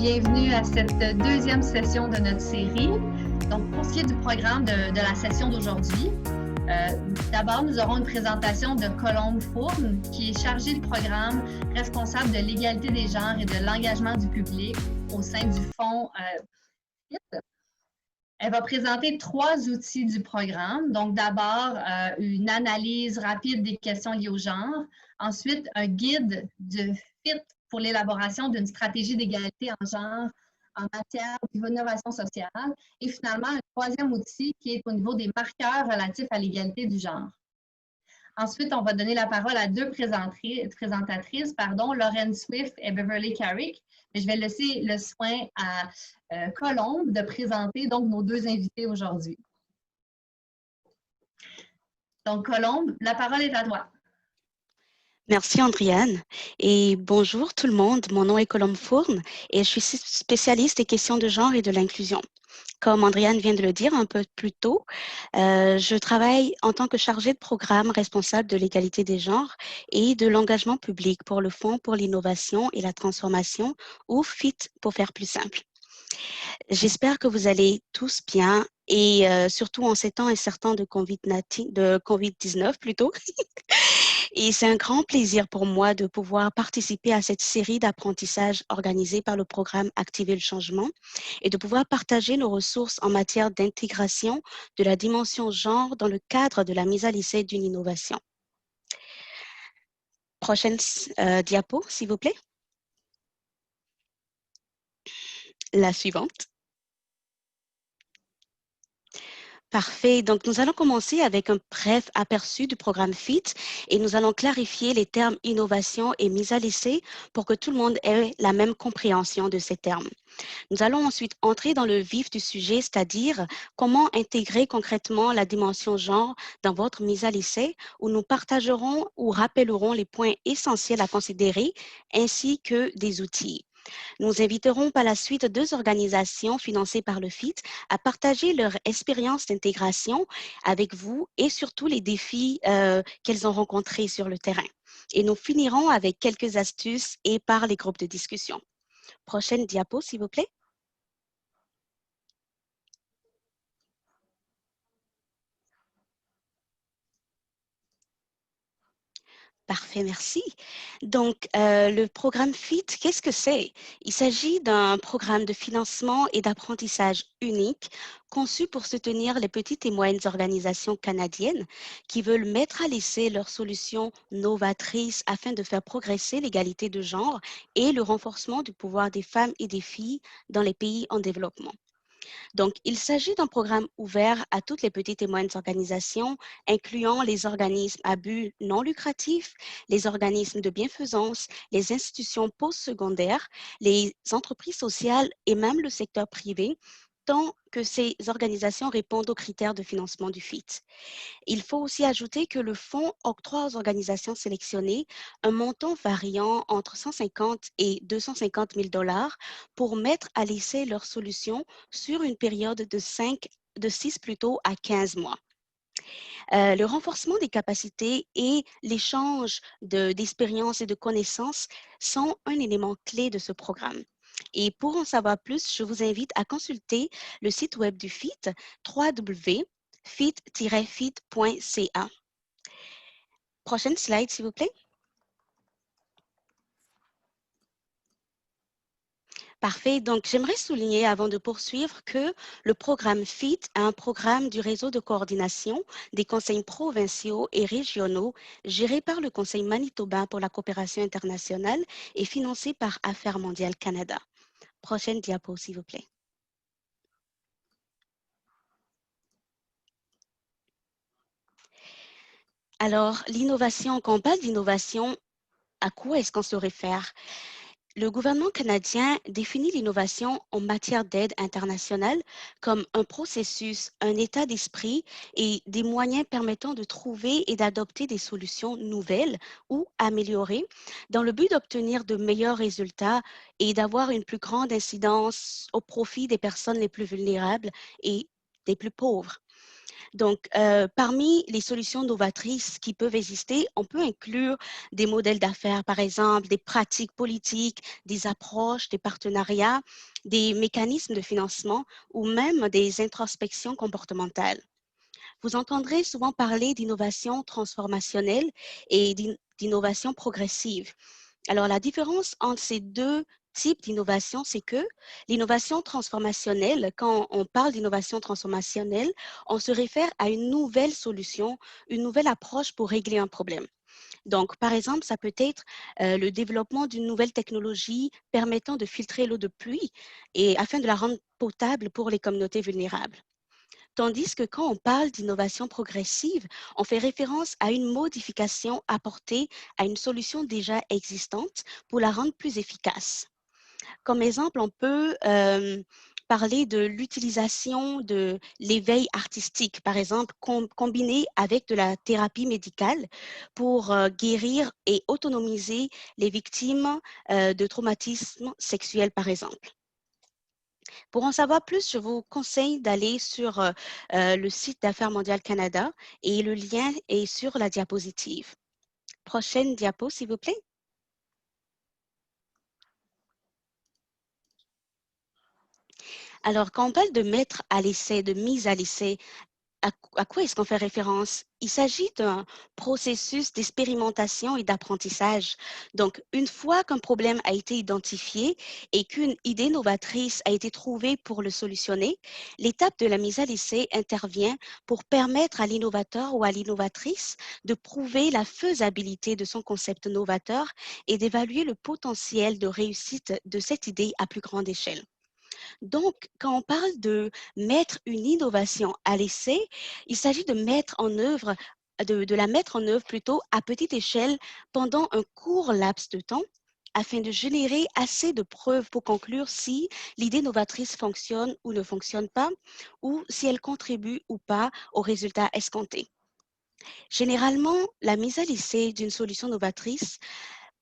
bienvenue à cette deuxième session de notre série. Donc, pour ce qui est du programme de la session d'aujourd'hui, d'abord, nous aurons une présentation de Colombe Fourne, qui est chargée de programme responsable de l'égalité des genres et de l'engagement du public au sein du Fonds FIT. Elle va présenter 3 outils du programme. Donc, d'abord, une analyse rapide des questions liées au genre. Ensuite, un guide de FIT pour l'élaboration d'une stratégie d'égalité en genre en matière d'innovation sociale. Et finalement, un 3e outil qui est au niveau des marqueurs relatifs à l'égalité du genre. Ensuite, on va donner la parole à 2 présentatrices, Lauren Swift et Beverly Carrick. Mais je vais laisser le soin à Colombe de présenter donc nos 2 invités aujourd'hui. Donc, Colombe, la parole est à toi. Merci Andriane et bonjour tout le monde, mon nom est Colombe Fourne et je suis spécialiste des questions de genre et de l'inclusion. Comme Andriane vient de le dire un peu plus tôt, je travaille en tant que chargée de programme responsable de l'égalité des genres et de l'engagement public pour le Fonds pour l'innovation et la transformation ou FIT pour faire plus simple. J'espère que vous allez tous bien et surtout en ces temps incertains de COVID-19 plutôt. Et c'est un grand plaisir pour moi de pouvoir participer à cette série d'apprentissages organisés par le programme Activer le changement et de pouvoir partager nos ressources en matière d'intégration de la dimension genre dans le cadre de la mise à l'essai d'une innovation. Prochaine diapo, s'il vous plaît. La suivante. Parfait. Donc, nous allons commencer avec un bref aperçu du programme FIT et nous allons clarifier les termes innovation et mise à l'essai pour que tout le monde ait la même compréhension de ces termes. Nous allons ensuite entrer dans le vif du sujet, c'est-à-dire comment intégrer concrètement la dimension genre dans votre mise à l'essai, où nous partagerons ou rappellerons les points essentiels à considérer ainsi que des outils. Nous inviterons par la suite 2 organisations financées par le FIT à partager leur expérience d'intégration avec vous et surtout les défis qu'elles ont rencontrés sur le terrain. Et nous finirons avec quelques astuces et par les groupes de discussion. Prochaine diapo, s'il vous plaît. Parfait, merci. Donc, le programme FIT, qu'est-ce que c'est? Il s'agit d'un programme de financement et d'apprentissage unique conçu pour soutenir les petites et moyennes organisations canadiennes qui veulent mettre à l'essai leurs solutions novatrices afin de faire progresser l'égalité de genre et le renforcement du pouvoir des femmes et des filles dans les pays en développement. Donc, il s'agit d'un programme ouvert à toutes les petites et moyennes organisations, incluant les organismes à but non lucratif, les organismes de bienfaisance, les institutions postsecondaires, les entreprises sociales et même le secteur privé, tant que ces organisations répondent aux critères de financement du FIT. Il faut aussi ajouter que le fonds octroie aux organisations sélectionnées un montant variant entre 150 et 250 000 $ pour mettre à l'essai leurs solutions sur une période de 6 plutôt à 15 mois. Le renforcement des capacités et l'échange d'expériences et de connaissances sont un élément clé de ce programme. Et pour en savoir plus, je vous invite à consulter le site web du FIT, www.fit-fit.ca. Prochaine slide, s'il vous plaît. Parfait. Donc, j'aimerais souligner avant de poursuivre que le programme FIT est un programme du réseau de coordination des conseils provinciaux et régionaux géré par le Conseil manitobain pour la coopération internationale et financé par Affaires mondiales Canada. Prochaine diapo, s'il vous plaît. Alors, l'innovation, quand on parle d'innovation, à quoi est-ce qu'on se réfère? Le gouvernement canadien définit l'innovation en matière d'aide internationale comme un processus, un état d'esprit et des moyens permettant de trouver et d'adopter des solutions nouvelles ou améliorées dans le but d'obtenir de meilleurs résultats et d'avoir une plus grande incidence au profit des personnes les plus vulnérables et des plus pauvres. Donc, parmi les solutions novatrices qui peuvent exister, on peut inclure des modèles d'affaires, par exemple, des pratiques politiques, des approches, des partenariats, des mécanismes de financement ou même des introspections comportementales. Vous entendrez souvent parler d'innovation transformationnelle et d'innovation progressive. Alors, la différence entre ces deux types d'innovation, c'est que l'innovation transformationnelle, quand on parle d'innovation transformationnelle, on se réfère à une nouvelle solution, une nouvelle approche pour régler un problème. Donc, par exemple, ça peut être le développement d'une nouvelle technologie permettant de filtrer l'eau de pluie et afin de la rendre potable pour les communautés vulnérables. Tandis que quand on parle d'innovation progressive, on fait référence à une modification apportée à une solution déjà existante pour la rendre plus efficace. Comme exemple, on peut parler de l'utilisation de l'éveil artistique, par exemple, combiné avec de la thérapie médicale pour guérir et autonomiser les victimes de traumatismes sexuels, par exemple. Pour en savoir plus, je vous conseille d'aller sur le site d'Affaires mondiales Canada et le lien est sur la diapositive. Prochaine diapo, s'il vous plaît. Alors, quand on parle de mettre à l'essai, de mise à l'essai, à quoi est-ce qu'on fait référence? Il s'agit d'un processus d'expérimentation et d'apprentissage. Donc, une fois qu'un problème a été identifié et qu'une idée novatrice a été trouvée pour le solutionner, l'étape de la mise à l'essai intervient pour permettre à l'innovateur ou à l'innovatrice de prouver la faisabilité de son concept novateur et d'évaluer le potentiel de réussite de cette idée à plus grande échelle. Donc, quand on parle de mettre une innovation à l'essai, il s'agit de mettre en œuvre, de la mettre en œuvre plutôt à petite échelle pendant un court laps de temps afin de générer assez de preuves pour conclure si l'idée novatrice fonctionne ou ne fonctionne pas, ou si elle contribue ou pas aux résultats escomptés. Généralement, la mise à l'essai d'une solution novatrice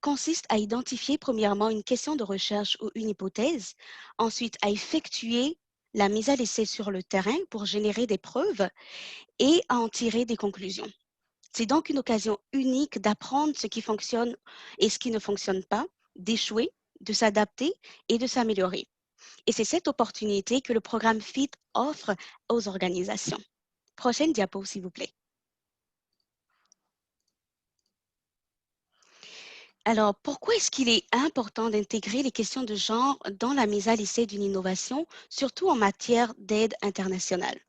consiste à identifier premièrement une question de recherche ou une hypothèse, ensuite à effectuer la mise à l'essai sur le terrain pour générer des preuves et à en tirer des conclusions. C'est donc une occasion unique d'apprendre ce qui fonctionne et ce qui ne fonctionne pas, d'échouer, de s'adapter et de s'améliorer. Et c'est cette opportunité que le programme FIT offre aux organisations. Prochaine diapo, s'il vous plaît. Alors, pourquoi est-ce qu'il est important d'intégrer les questions de genre dans la mise à l'essai d'une innovation, surtout en matière d'aide internationale?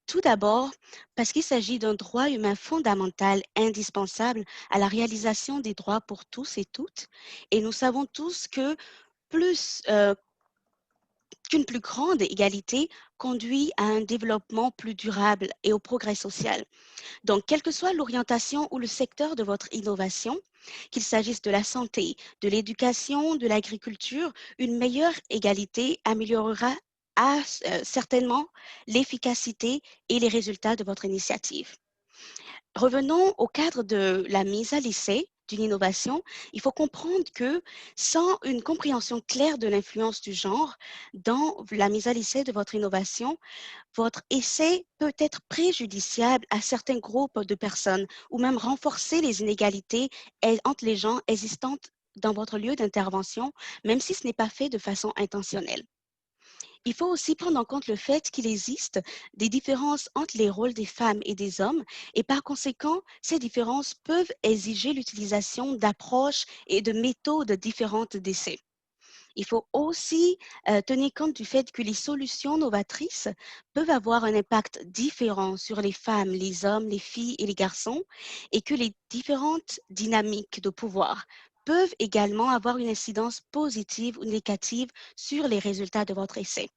Tout d'abord, parce qu'il s'agit d'un droit humain fondamental indispensable à la réalisation des droits pour tous et toutes. Et nous savons tous que plus qu'une plus grande égalité conduit à un développement plus durable et au progrès social. Donc, quelle que soit l'orientation ou le secteur de votre innovation, qu'il s'agisse de la santé, de l'éducation, de l'agriculture, une meilleure égalité améliorera certainement l'efficacité et les résultats de votre initiative. Revenons au cadre de la mise à l'essai d'une innovation. Il faut comprendre que sans une compréhension claire de l'influence du genre dans la mise à l'essai de votre innovation, votre essai peut être préjudiciable à certains groupes de personnes ou même renforcer les inégalités entre les gens existantes dans votre lieu d'intervention, même si ce n'est pas fait de façon intentionnelle. Il faut aussi prendre en compte le fait qu'il existe des différences entre les rôles des femmes et des hommes et par conséquent, ces différences peuvent exiger l'utilisation d'approches et de méthodes différentes d'essai. Il faut aussi tenir compte du fait que les solutions novatrices peuvent avoir un impact différent sur les femmes, les hommes, les filles et les garçons et que les différentes dynamiques de pouvoir peuvent également avoir une incidence positive ou négative sur les résultats de votre essai.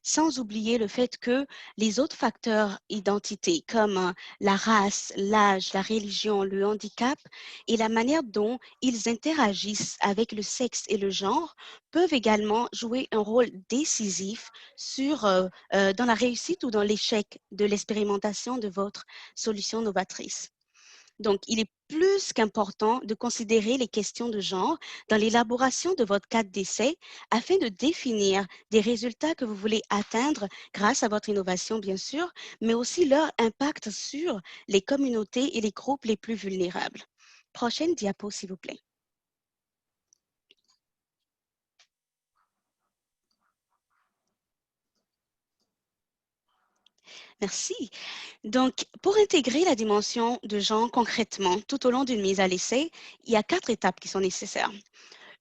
Sans oublier le fait que les autres facteurs identité comme la race, l'âge, la religion, le handicap et la manière dont ils interagissent avec le sexe et le genre peuvent également jouer un rôle décisif dans la réussite ou dans l'échec de l'expérimentation de votre solution novatrice. Donc, il est plus qu'important de considérer les questions de genre dans l'élaboration de votre cadre d'essai afin de définir des résultats que vous voulez atteindre grâce à votre innovation, bien sûr, mais aussi leur impact sur les communautés et les groupes les plus vulnérables. Prochaine diapo, s'il vous plaît. Merci. Donc, pour intégrer la dimension de genre concrètement tout au long d'une mise à l'essai, il y a 4 étapes qui sont nécessaires.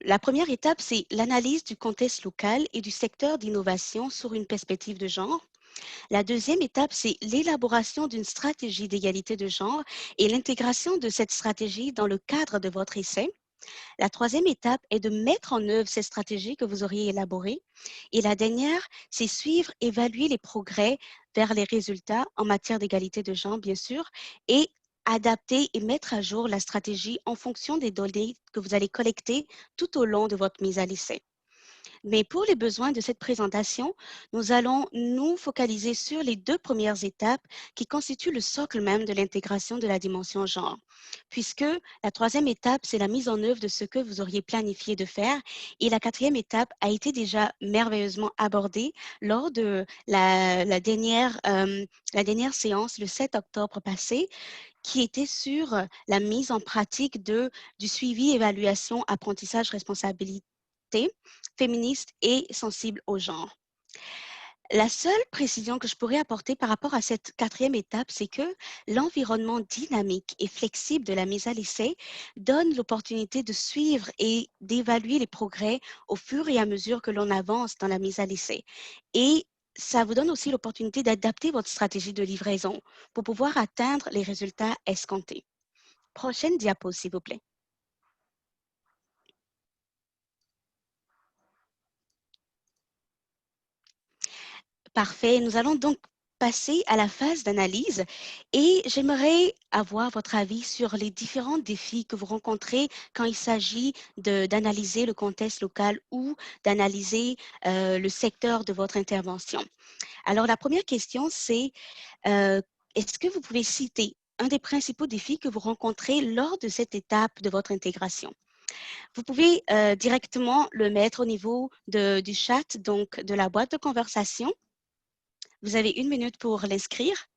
La première étape, c'est l'analyse du contexte local et du secteur d'innovation sur une perspective de genre. La deuxième étape, c'est l'élaboration d'une stratégie d'égalité de genre et l'intégration de cette stratégie dans le cadre de votre essai. La troisième étape est de mettre en œuvre ces stratégies que vous auriez élaborées. Et la dernière, c'est suivre, évaluer les progrès vers les résultats en matière d'égalité de genre, bien sûr, et adapter et mettre à jour la stratégie en fonction des données que vous allez collecter tout au long de votre mise à l'essai. Mais pour les besoins de cette présentation, nous allons nous focaliser sur les 2 premières étapes qui constituent le socle même de l'intégration de la dimension genre, puisque la troisième étape, c'est la mise en œuvre de ce que vous auriez planifié de faire et la quatrième étape a été déjà merveilleusement abordée lors de la dernière séance le 7 octobre passé, qui était sur la mise en pratique du suivi, évaluation, apprentissage, responsabilité féministe et sensible au genre. La seule précision que je pourrais apporter par rapport à cette quatrième étape, c'est que l'environnement dynamique et flexible de la mise à l'essai donne l'opportunité de suivre et d'évaluer les progrès au fur et à mesure que l'on avance dans la mise à l'essai. Et ça vous donne aussi l'opportunité d'adapter votre stratégie de livraison pour pouvoir atteindre les résultats escomptés. Prochaine diapo, s'il vous plaît. Parfait. Nous allons donc passer à la phase d'analyse et j'aimerais avoir votre avis sur les différents défis que vous rencontrez quand il s'agit d'analyser le contexte local ou d'analyser le secteur de votre intervention. Alors, la première question, c'est est-ce que vous pouvez citer un des principaux défis que vous rencontrez lors de cette étape de votre intégration? Vous pouvez directement le mettre au niveau du chat, donc de la boîte de conversation. Vous avez 1 minute pour l'inscrire.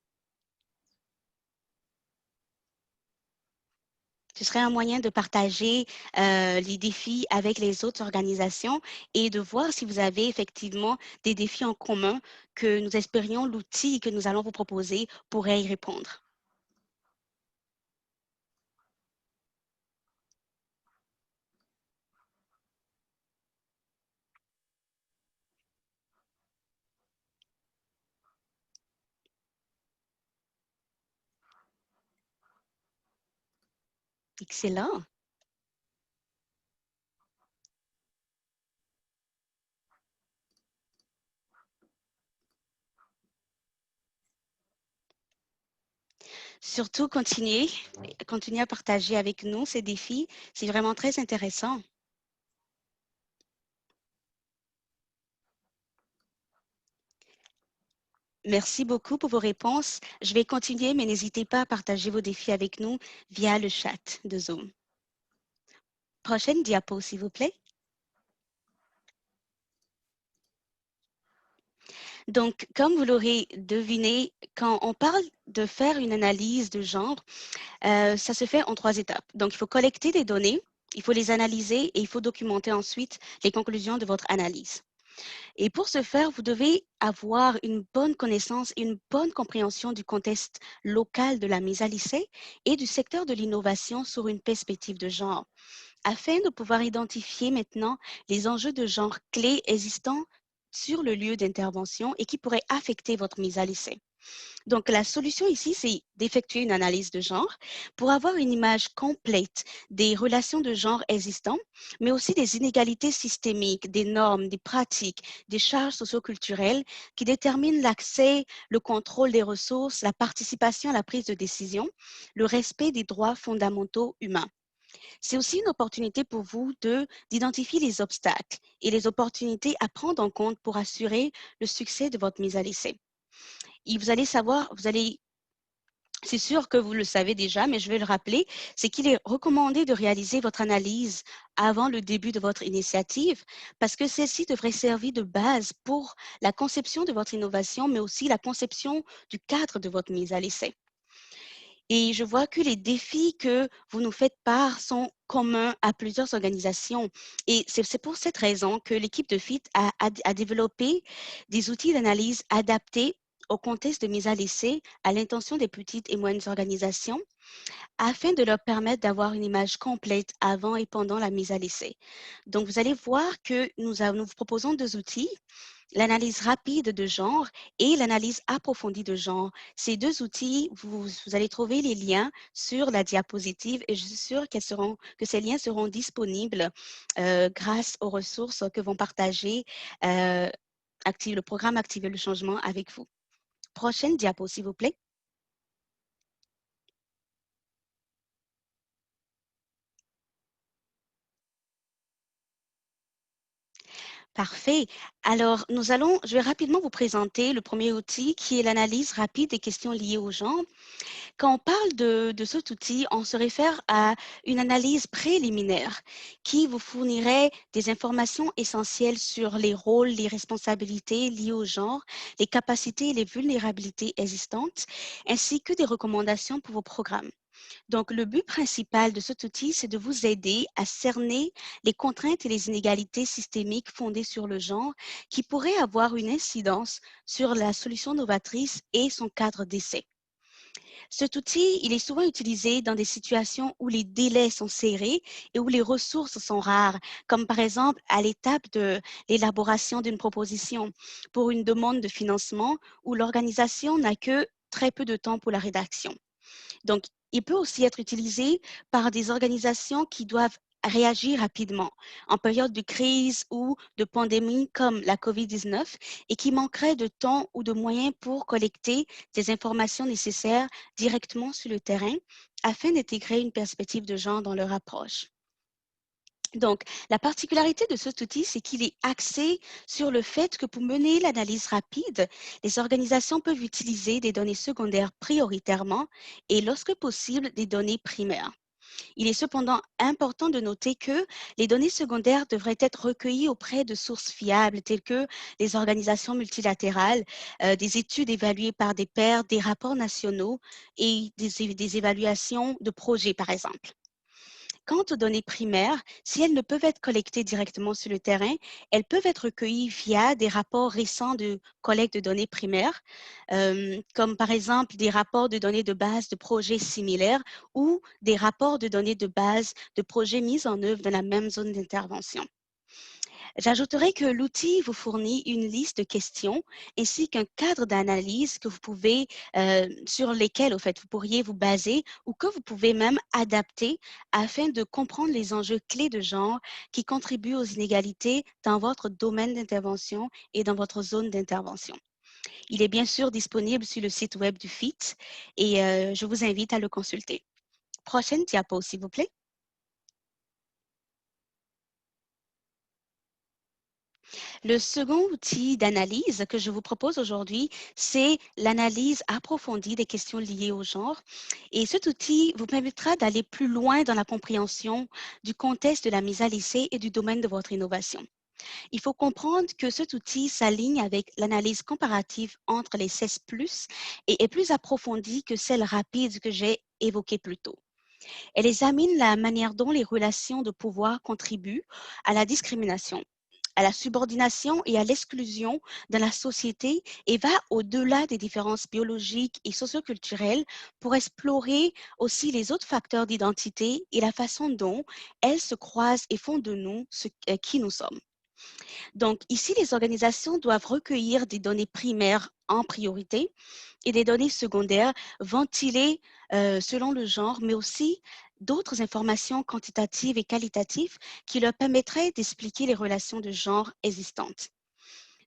Ce serait un moyen de partager les défis avec les autres organisations et de voir si vous avez effectivement des défis en commun que nous espérions l'outil que nous allons vous proposer pourrait y répondre. Excellent. Surtout, continuez à partager avec nous ces défis. C'est vraiment très intéressant. Merci beaucoup pour vos réponses. Je vais continuer, mais n'hésitez pas à partager vos défis avec nous via le chat de Zoom. Prochaine diapo, s'il vous plaît. Donc, comme vous l'aurez deviné, quand on parle de faire une analyse de genre, ça se fait en 3 étapes. Donc, il faut collecter des données, il faut les analyser et il faut documenter ensuite les conclusions de votre analyse. Et pour ce faire, vous devez avoir une bonne connaissance et une bonne compréhension du contexte local de la mise à l'essai et du secteur de l'innovation sur une perspective de genre, afin de pouvoir identifier maintenant les enjeux de genre clés existants sur le lieu d'intervention et qui pourraient affecter votre mise à l'essai. Donc, la solution ici, c'est d'effectuer une analyse de genre pour avoir une image complète des relations de genre existantes, mais aussi des inégalités systémiques, des normes, des pratiques, des charges socioculturelles qui déterminent l'accès, le contrôle des ressources, la participation à la prise de décision, le respect des droits fondamentaux humains. C'est aussi une opportunité pour vous d'identifier les obstacles et les opportunités à prendre en compte pour assurer le succès de votre mise à l'essai. Et vous allez C'est sûr que vous le savez déjà, mais je vais le rappeler, c'est qu'il est recommandé de réaliser votre analyse avant le début de votre initiative parce que celle-ci devrait servir de base pour la conception de votre innovation, mais aussi la conception du cadre de votre mise à l'essai. Et je vois que les défis que vous nous faites part sont communs à plusieurs organisations. Et c'est pour cette raison que l'équipe de FIT a développé des outils d'analyse adaptés au contexte de mise à l'essai à l'intention des petites et moyennes organisations afin de leur permettre d'avoir une image complète avant et pendant la mise à l'essai. Donc, vous allez voir que nous vous proposons deux outils, l'analyse rapide de genre et l'analyse approfondie de genre. Ces deux outils, vous allez trouver les liens sur la diapositive et je suis sûre que ces liens seront disponibles grâce aux ressources que vont partager le programme Activer le changement avec vous. Prochaine diapo, s'il vous plaît. Parfait. Alors, je vais rapidement vous présenter le premier outil qui est l'analyse rapide des questions liées au genre. Quand on parle de cet outil, on se réfère à une analyse préliminaire qui vous fournirait des informations essentielles sur les rôles, les responsabilités liées au genre, les capacités et les vulnérabilités existantes, ainsi que des recommandations pour vos programmes. Donc, le but principal de cet outil, c'est de vous aider à cerner les contraintes et les inégalités systémiques fondées sur le genre qui pourraient avoir une incidence sur la solution novatrice et son cadre d'essai. Cet outil, il est souvent utilisé dans des situations où les délais sont serrés et où les ressources sont rares, comme par exemple à l'étape de l'élaboration d'une proposition pour une demande de financement où l'organisation n'a que très peu de temps pour la rédaction. Donc, il peut aussi être utilisé par des organisations qui doivent réagir rapidement en période de crise ou de pandémie comme la COVID-19 et qui manqueraient de temps ou de moyens pour collecter des informations nécessaires directement sur le terrain afin d'intégrer une perspective de genre dans leur approche. Donc, la particularité de cet outil, c'est qu'il est axé sur le fait que pour mener l'analyse rapide, les organisations peuvent utiliser des données secondaires prioritairement et, lorsque possible, des données primaires. Il est cependant important de noter que les données secondaires devraient être recueillies auprès de sources fiables telles que les organisations multilatérales, des études évaluées par des pairs, des rapports nationaux et des évaluations de projets, par exemple. Quant aux données primaires, si elles ne peuvent être collectées directement sur le terrain, elles peuvent être recueillies via des rapports récents de collecte de données primaires, comme par exemple des rapports de données de base de projets similaires ou des rapports de données de base de projets mis en œuvre dans la même zone d'intervention. J'ajouterai que l'outil vous fournit une liste de questions ainsi qu'un cadre d'analyse que vous pouvez, sur lesquels, au fait, vous pourriez vous baser ou que vous pouvez même adapter afin de comprendre les enjeux clés de genre qui contribuent aux inégalités dans votre domaine d'intervention et dans votre zone d'intervention. Il est bien sûr disponible sur le site web du FIT et je vous invite à le consulter. Prochaine diapo, s'il vous plaît. Le second outil d'analyse que je vous propose aujourd'hui, c'est l'analyse approfondie des questions liées au genre. Et cet outil vous permettra d'aller plus loin dans la compréhension du contexte de la mise à l'essai et du domaine de votre innovation. Il faut comprendre que cet outil s'aligne avec l'analyse comparative entre les 16+ et est plus approfondie que celle rapide que j'ai évoquée plus tôt. Elle examine la manière dont les relations de pouvoir contribuent à la discrimination, à la subordination et à l'exclusion dans la société et va au-delà des différences biologiques et socioculturelles pour explorer aussi les autres facteurs d'identité et la façon dont elles se croisent et font de nous qui nous sommes. Donc ici, les organisations doivent recueillir des données primaires en priorité et des données secondaires ventilées selon le genre, mais aussi d'autres informations quantitatives et qualitatives qui leur permettraient d'expliquer les relations de genre existantes.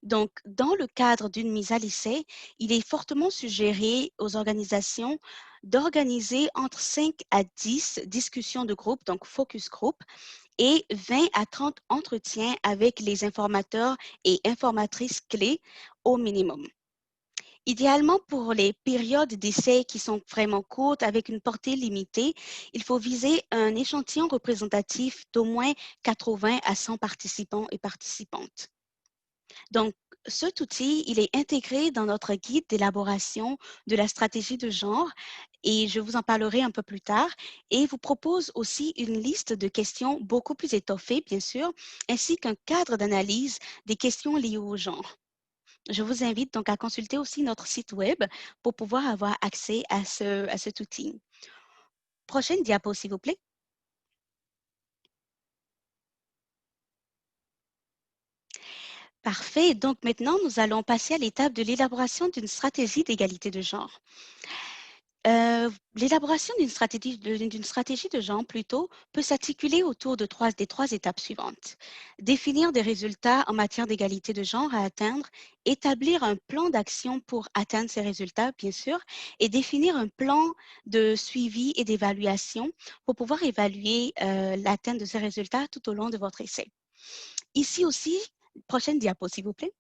Donc, dans le cadre d'une mise à l'essai, il est fortement suggéré aux organisations d'organiser entre 5 à 10 discussions de groupe, donc focus group, et 20 à 30 entretiens avec les informateurs et informatrices clés au minimum. Idéalement, pour les périodes d'essai qui sont vraiment courtes, avec une portée limitée, il faut viser un échantillon représentatif d'au moins 80 à 100 participants et participantes. Donc, cet outil, il est intégré dans notre guide d'élaboration de la stratégie de genre et je vous en parlerai un peu plus tard et vous propose aussi une liste de questions beaucoup plus étoffée, bien sûr, ainsi qu'un cadre d'analyse des questions liées au genre. Je vous invite donc à consulter aussi notre site web pour pouvoir avoir accès à cet outil. Prochaine diapo, s'il vous plaît. Parfait. Donc maintenant, nous allons passer à l'étape de l'élaboration d'une stratégie d'égalité de genre. L'élaboration d'une stratégie de genre plutôt peut s'articuler autour de des trois étapes suivantes. Définir des résultats en matière d'égalité de genre à atteindre, établir un plan d'action pour atteindre ces résultats, bien sûr, et définir un plan de suivi et d'évaluation pour pouvoir évaluer l'atteinte de ces résultats tout au long de votre essai. Ici aussi, prochaine diapo, s'il vous plaît.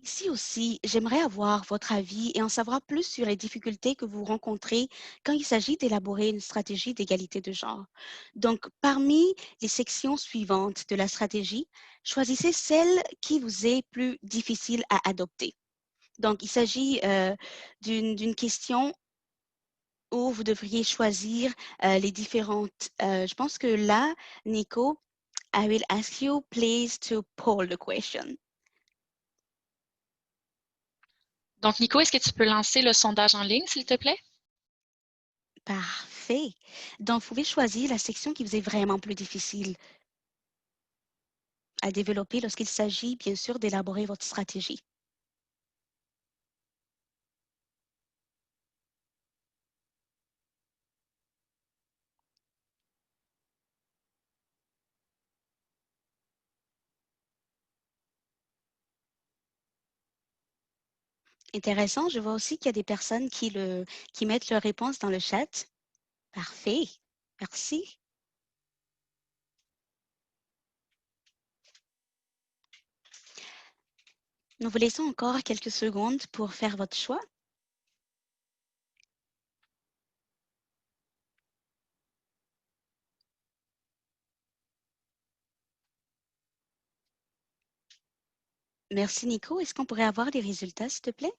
Ici aussi, j'aimerais avoir votre avis et en savoir plus sur les difficultés que vous rencontrez quand il s'agit d'élaborer une stratégie d'égalité de genre. Donc, parmi les sections suivantes de la stratégie, choisissez celle qui vous est plus difficile à adopter. Donc, il s'agit d'une question où vous devriez choisir les différentes. Je pense que là, Nico, I will ask you please to poll the question. Donc, Nico, est-ce que tu peux lancer le sondage en ligne, s'il te plaît? Parfait. Donc, vous pouvez choisir la section qui vous est vraiment plus difficile à développer lorsqu'il s'agit, bien sûr, d'élaborer votre stratégie. Intéressant, je vois aussi qu'il y a des personnes qui mettent leurs réponses dans le chat. Parfait. Merci. Nous vous laissons encore quelques secondes pour faire votre choix. Merci, Nico. Est-ce qu'on pourrait avoir les résultats, s'il te plaît?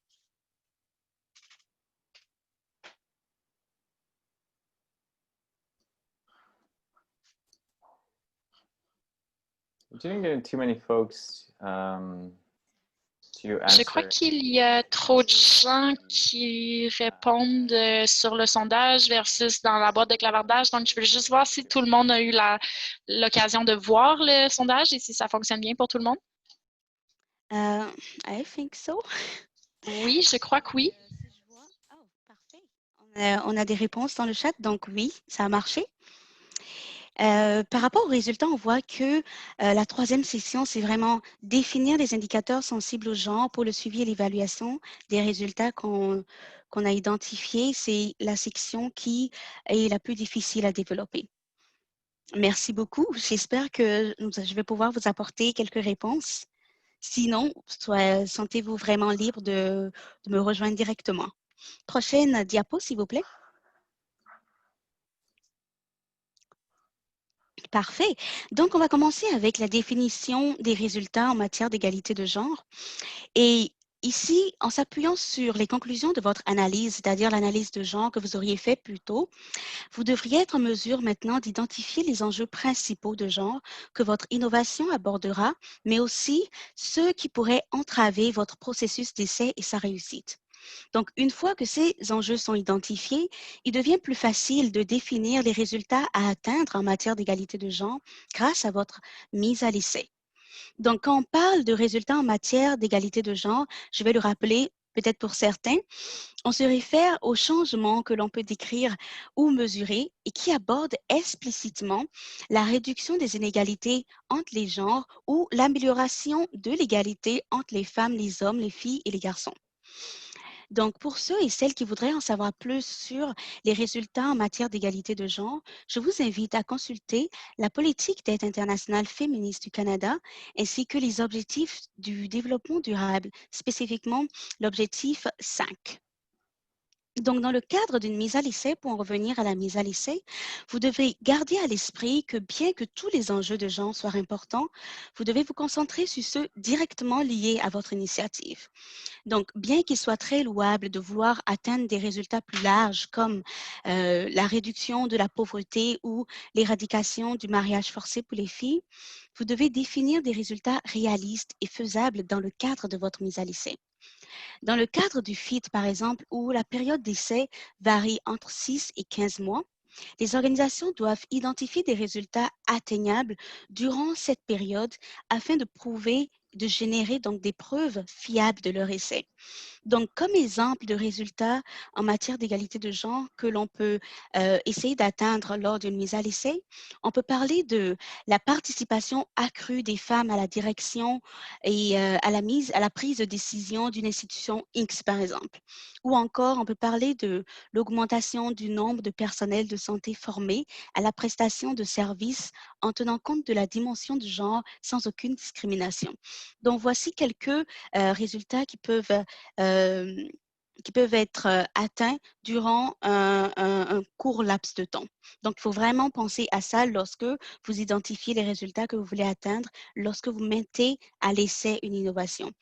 Je crois qu'il y a trop de gens qui répondent sur le sondage versus dans la boîte de clavardage. Donc, je veux juste voir si tout le monde a eu l'occasion de voir le sondage et si ça fonctionne bien pour tout le monde. I think so. Oui, je crois que oui. Oh, parfait. On a des réponses dans le chat, donc oui, ça a marché. Par rapport aux résultats, on voit que la troisième section, c'est vraiment définir les indicateurs sensibles au genre pour le suivi et l'évaluation des résultats qu'on a identifiés. C'est la section qui est la plus difficile à développer. Merci beaucoup. J'espère que je vais pouvoir vous apporter quelques réponses. Sinon, sentez-vous vraiment libre de me rejoindre directement. Prochaine diapo, s'il vous plaît. Parfait. Donc, on va commencer avec la définition des résultats en matière d'égalité de genre. Et ici, en s'appuyant sur les conclusions de votre analyse, c'est-à-dire l'analyse de genre que vous auriez fait plus tôt, vous devriez être en mesure maintenant d'identifier les enjeux principaux de genre que votre innovation abordera, mais aussi ceux qui pourraient entraver votre processus d'essai et sa réussite. Donc, une fois que ces enjeux sont identifiés, il devient plus facile de définir les résultats à atteindre en matière d'égalité de genre grâce à votre mise à l'essai. Donc, quand on parle de résultats en matière d'égalité de genre, je vais le rappeler peut-être pour certains, on se réfère aux changements que l'on peut décrire ou mesurer et qui abordent explicitement la réduction des inégalités entre les genres ou l'amélioration de l'égalité entre les femmes, les hommes, les filles et les garçons. Donc, pour ceux et celles qui voudraient en savoir plus sur les résultats en matière d'égalité de genre, je vous invite à consulter la politique d'aide internationale féministe du Canada ainsi que les objectifs du développement durable, spécifiquement l'objectif 5. Donc, dans le cadre d'une mise à l'essai, pour en revenir à la mise à l'essai, vous devez garder à l'esprit que bien que tous les enjeux de genre soient importants, vous devez vous concentrer sur ceux directement liés à votre initiative. Donc, bien qu'il soit très louable de vouloir atteindre des résultats plus larges comme la réduction de la pauvreté ou l'éradication du mariage forcé pour les filles, vous devez définir des résultats réalistes et faisables dans le cadre de votre mise à l'essai. Dans le cadre du FIT, par exemple, où la période d'essai varie entre 6 et 15 mois, les organisations doivent identifier des résultats atteignables durant cette période afin de prouver, de générer donc des preuves fiables de leur essai. Donc, comme exemple de résultats en matière d'égalité de genre que l'on peut essayer d'atteindre lors d'une mise à l'essai, on peut parler de la participation accrue des femmes à la direction et à la prise de décision d'une institution X, par exemple. Ou encore, on peut parler de l'augmentation du nombre de personnels de santé formés à la prestation de services en tenant compte de la dimension de genre sans aucune discrimination. Donc, voici quelques résultats qui peuvent être atteints durant un court laps de temps. Donc, il faut vraiment penser à ça lorsque vous identifiez les résultats que vous voulez atteindre, lorsque vous mettez à l'essai une innovation.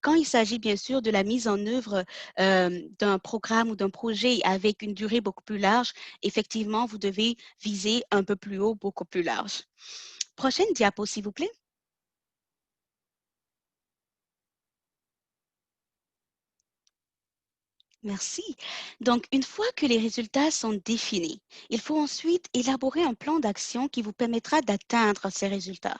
Quand il s'agit bien sûr de la mise en œuvre d'un programme ou d'un projet avec une durée beaucoup plus large, effectivement, vous devez viser un peu plus haut, beaucoup plus large. Prochaine diapo, s'il vous plaît. Merci. Donc, une fois que les résultats sont définis, il faut ensuite élaborer un plan d'action qui vous permettra d'atteindre ces résultats.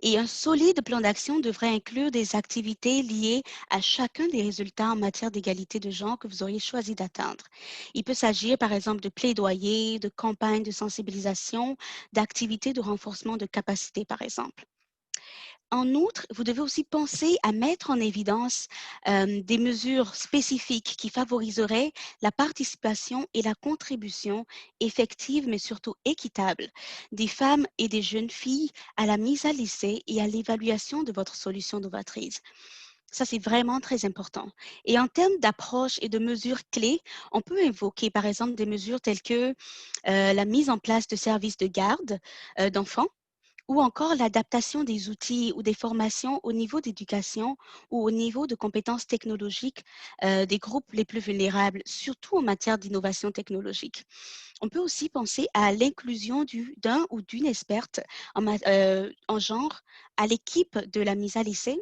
Et un solide plan d'action devrait inclure des activités liées à chacun des résultats en matière d'égalité de genre que vous auriez choisi d'atteindre. Il peut s'agir, par exemple, de plaidoyer, de campagnes de sensibilisation, d'activités de renforcement de capacité, par exemple. En outre, vous devez aussi penser à mettre en évidence des mesures spécifiques qui favoriseraient la participation et la contribution effective, mais surtout équitable, des femmes et des jeunes filles à la mise à l'essai et à l'évaluation de votre solution novatrice. Ça, c'est vraiment très important. Et en termes d'approche et de mesures clés, on peut évoquer, par exemple, des mesures telles que la mise en place de services de garde d'enfants, ou encore l'adaptation des outils ou des formations au niveau d'éducation ou au niveau de compétences technologiques des groupes les plus vulnérables, surtout en matière d'innovation technologique. On peut aussi penser à l'inclusion d'un ou d'une experte en genre à l'équipe de la mise à l'essai,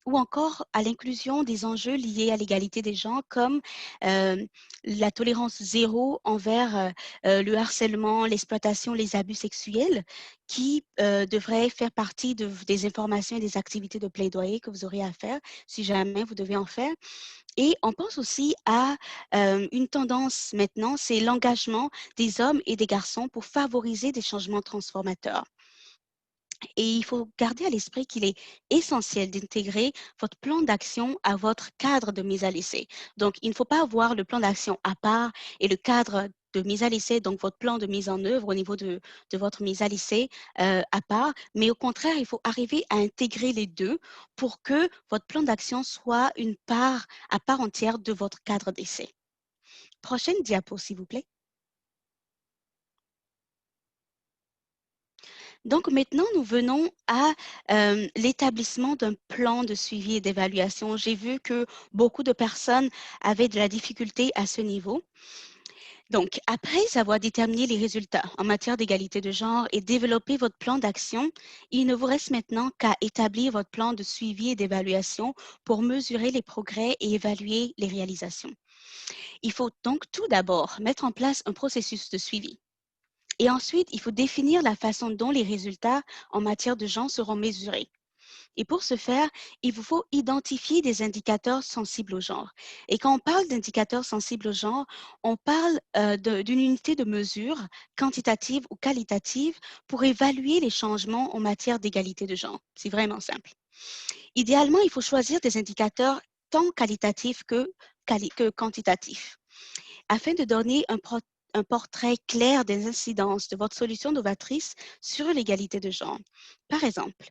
ou encore à l'inclusion des enjeux liés à l'égalité des genres comme la tolérance zéro envers le harcèlement, l'exploitation, les abus sexuels qui devraient faire partie des informations et des activités de plaidoyer que vous aurez à faire si jamais vous devez en faire. Et on pense aussi à une tendance maintenant, c'est l'engagement des hommes et des garçons pour favoriser des changements transformateurs. Et il faut garder à l'esprit qu'il est essentiel d'intégrer votre plan d'action à votre cadre de mise à l'essai. Donc, il ne faut pas avoir le plan d'action à part et le cadre de mise à l'essai, donc votre plan de mise en œuvre au niveau de votre mise à l'essai à part, mais au contraire, il faut arriver à intégrer les deux pour que votre plan d'action soit une part à part entière de votre cadre d'essai. Prochaine diapo, s'il vous plaît. Donc maintenant, nous venons à l'établissement d'un plan de suivi et d'évaluation. J'ai vu que beaucoup de personnes avaient de la difficulté à ce niveau. Donc, après avoir déterminé les résultats en matière d'égalité de genre et développé votre plan d'action, il ne vous reste maintenant qu'à établir votre plan de suivi et d'évaluation pour mesurer les progrès et évaluer les réalisations. Il faut donc tout d'abord mettre en place un processus de suivi. Et ensuite, il faut définir la façon dont les résultats en matière de genre seront mesurés. Et pour ce faire, il vous faut identifier des indicateurs sensibles au genre. Et quand on parle d'indicateurs sensibles au genre, on parle d'une unité de mesure quantitative ou qualitative pour évaluer les changements en matière d'égalité de genre. C'est vraiment simple. Idéalement, il faut choisir des indicateurs tant qualitatif que quantitatif, afin de donner un portrait clair des incidences de votre solution novatrice sur l'égalité de genre. Par exemple,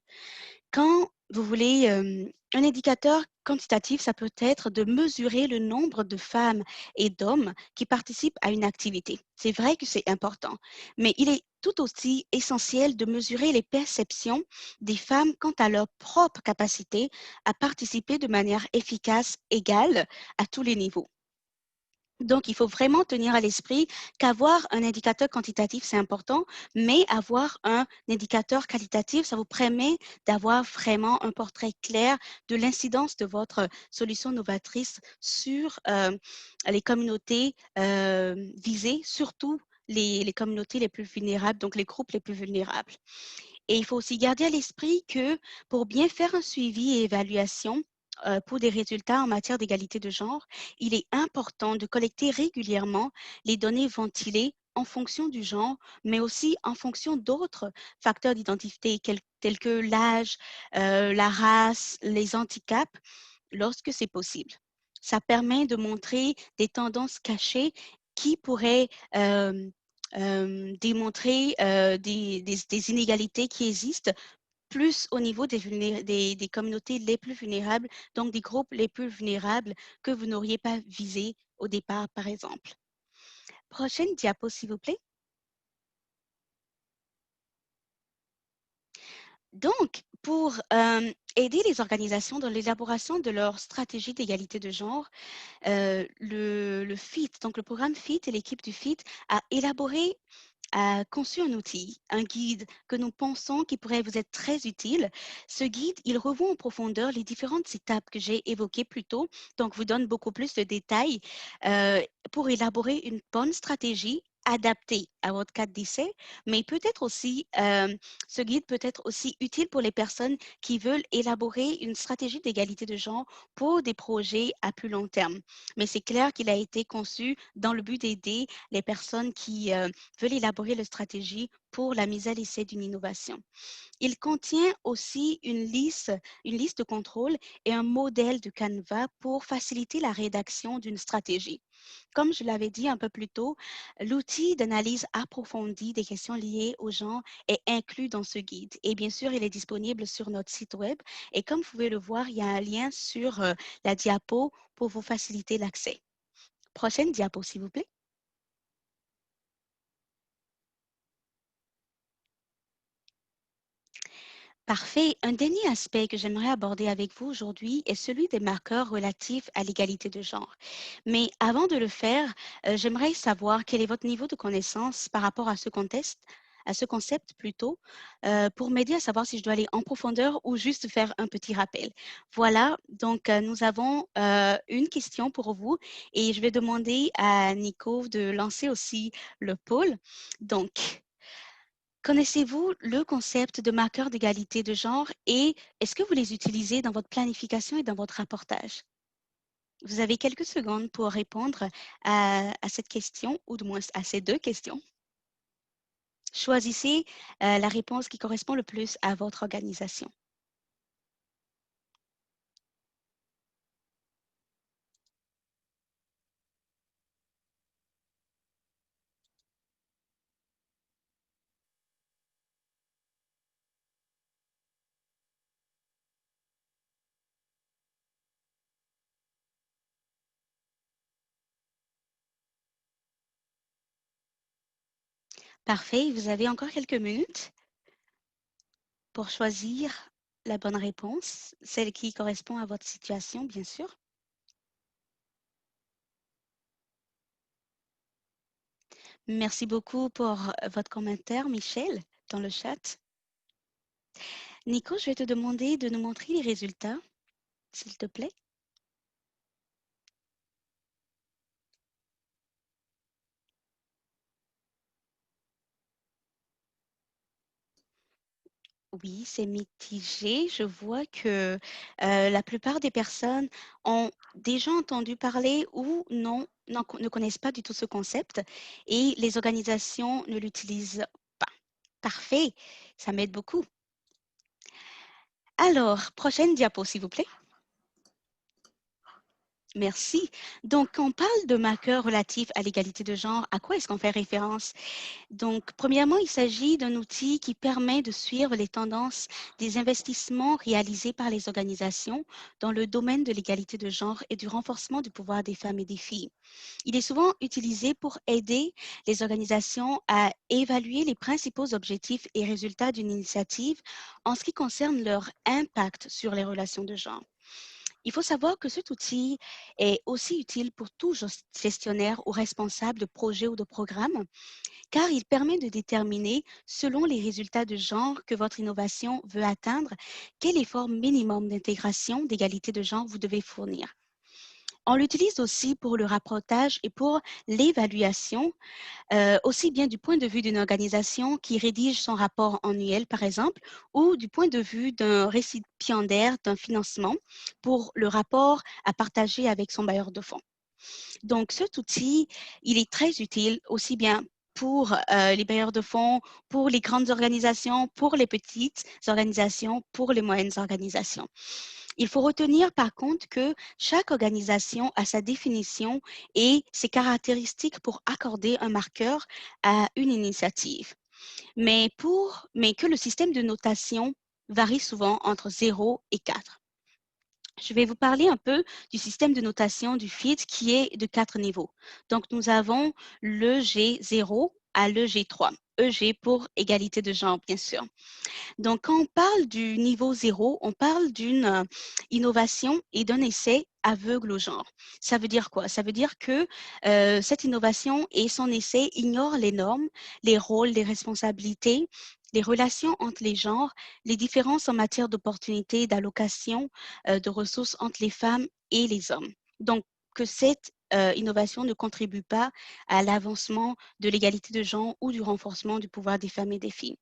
quand vous voulez un indicateur quantitatif, ça peut être de mesurer le nombre de femmes et d'hommes qui participent à une activité. C'est vrai que c'est important, mais il est tout aussi essentiel de mesurer les perceptions des femmes quant à leur propre capacité à participer de manière efficace, égale à tous les niveaux. Donc, il faut vraiment tenir à l'esprit qu'avoir un indicateur quantitatif, c'est important, mais avoir un indicateur qualitatif, ça vous permet d'avoir vraiment un portrait clair de l'incidence de votre solution novatrice sur les communautés visées, surtout les communautés les plus vulnérables, donc les groupes les plus vulnérables. Et il faut aussi garder à l'esprit que pour bien faire un suivi et évaluation, pour des résultats en matière d'égalité de genre, il est important de collecter régulièrement les données ventilées en fonction du genre, mais aussi en fonction d'autres facteurs d'identité tels que l'âge, la race, les handicaps, lorsque c'est possible. Ça permet de montrer des tendances cachées qui pourraient démontrer des inégalités qui existent plus au niveau des communautés les plus vulnérables, donc des groupes les plus vulnérables que vous n'auriez pas visés au départ, par exemple. Prochaine diapo, s'il vous plaît. Donc, pour aider les organisations dans l'élaboration de leur stratégie d'égalité de genre, le FIT, donc le programme FIT et l'équipe du FIT a élaboré a conçu un outil, un guide que nous pensons qui pourrait vous être très utile. Ce guide, il revoit en profondeur les différentes étapes que j'ai évoquées plus tôt, donc vous donne beaucoup plus de détails pour élaborer une bonne stratégie adaptée à votre cas d'essai, mais peut-être aussi, ce guide peut être aussi utile pour les personnes qui veulent élaborer une stratégie d'égalité de genre pour des projets à plus long terme. Mais c'est clair qu'il a été conçu dans le but d'aider les personnes qui veulent élaborer la stratégie pour la mise à l'essai d'une innovation. Il contient aussi une liste de contrôle et un modèle de Canva pour faciliter la rédaction d'une stratégie. Comme je l'avais dit un peu plus tôt, l'outil d'analyse approfondie des questions liées au genre est inclus dans ce guide. Et bien sûr, il est disponible sur notre site web. Et comme vous pouvez le voir, il y a un lien sur la diapo pour vous faciliter l'accès. Prochaine diapo, s'il vous plaît. Parfait. Un dernier aspect que j'aimerais aborder avec vous aujourd'hui est celui des marqueurs relatifs à l'égalité de genre. Mais avant de le faire, j'aimerais savoir quel est votre niveau de connaissance par rapport à ce concept plutôt, pour m'aider à savoir si je dois aller en profondeur ou juste faire un petit rappel. Voilà, donc nous avons une question pour vous et je vais demander à Nico de lancer aussi le poll. Donc, connaissez-vous le concept de marqueurs d'égalité de genre et est-ce que vous les utilisez dans votre planification et dans votre rapportage? Vous avez quelques secondes pour répondre à cette question ou du moins à ces deux questions. Choisissez la réponse qui correspond le plus à votre organisation. Parfait, vous avez encore quelques minutes pour choisir la bonne réponse, celle qui correspond à votre situation, bien sûr. Merci beaucoup pour votre commentaire, Michel, dans le chat. Nico, je vais te demander de nous montrer les résultats, s'il te plaît. Oui, c'est mitigé. Je vois que la plupart des personnes ont déjà entendu parler ou ne connaissent pas du tout ce concept et les organisations ne l'utilisent pas. Parfait, ça m'aide beaucoup. Alors, prochaine diapo, s'il vous plaît. Merci. Donc, quand on parle de marqueurs relatifs à l'égalité de genre, à quoi est-ce qu'on fait référence? Donc, premièrement, il s'agit d'un outil qui permet de suivre les tendances des investissements réalisés par les organisations dans le domaine de l'égalité de genre et du renforcement du pouvoir des femmes et des filles. Il est souvent utilisé pour aider les organisations à évaluer les principaux objectifs et résultats d'une initiative en ce qui concerne leur impact sur les relations de genre. Il faut savoir que cet outil est aussi utile pour tout gestionnaire ou responsable de projet ou de programme, car il permet de déterminer, selon les résultats de genre que votre innovation veut atteindre, quel effort minimum d'intégration d'égalité de genre vous devez fournir. On l'utilise aussi pour le rapportage et pour l'évaluation, aussi bien du point de vue d'une organisation qui rédige son rapport annuel, par exemple, ou du point de vue d'un récipiendaire d'un financement pour le rapport à partager avec son bailleur de fonds. Donc, cet outil, il est très utile aussi bien pour les bailleurs de fonds, pour les grandes organisations, pour les petites organisations, pour les moyennes organisations. Il faut retenir par contre que chaque organisation a sa définition et ses caractéristiques pour accorder un marqueur à une initiative, mais que le système de notation varie souvent entre 0 et 4. Je vais vous parler un peu du système de notation du FIT qui est de 4 niveaux. Donc, nous avons le G0 à le G3. EG pour égalité de genre, bien sûr. Donc, quand on parle du niveau 0, on parle d'une innovation et d'un essai aveugle au genre. Ça veut dire quoi? Ça veut dire que cette innovation et son essai ignorent les normes, les rôles, les responsabilités, les relations entre les genres, les différences en matière d'opportunités, d'allocation de ressources entre les femmes et les hommes. Donc, que cette innovation ne contribue pas à l'avancement de l'égalité de genre ou du renforcement du pouvoir des femmes et des filles.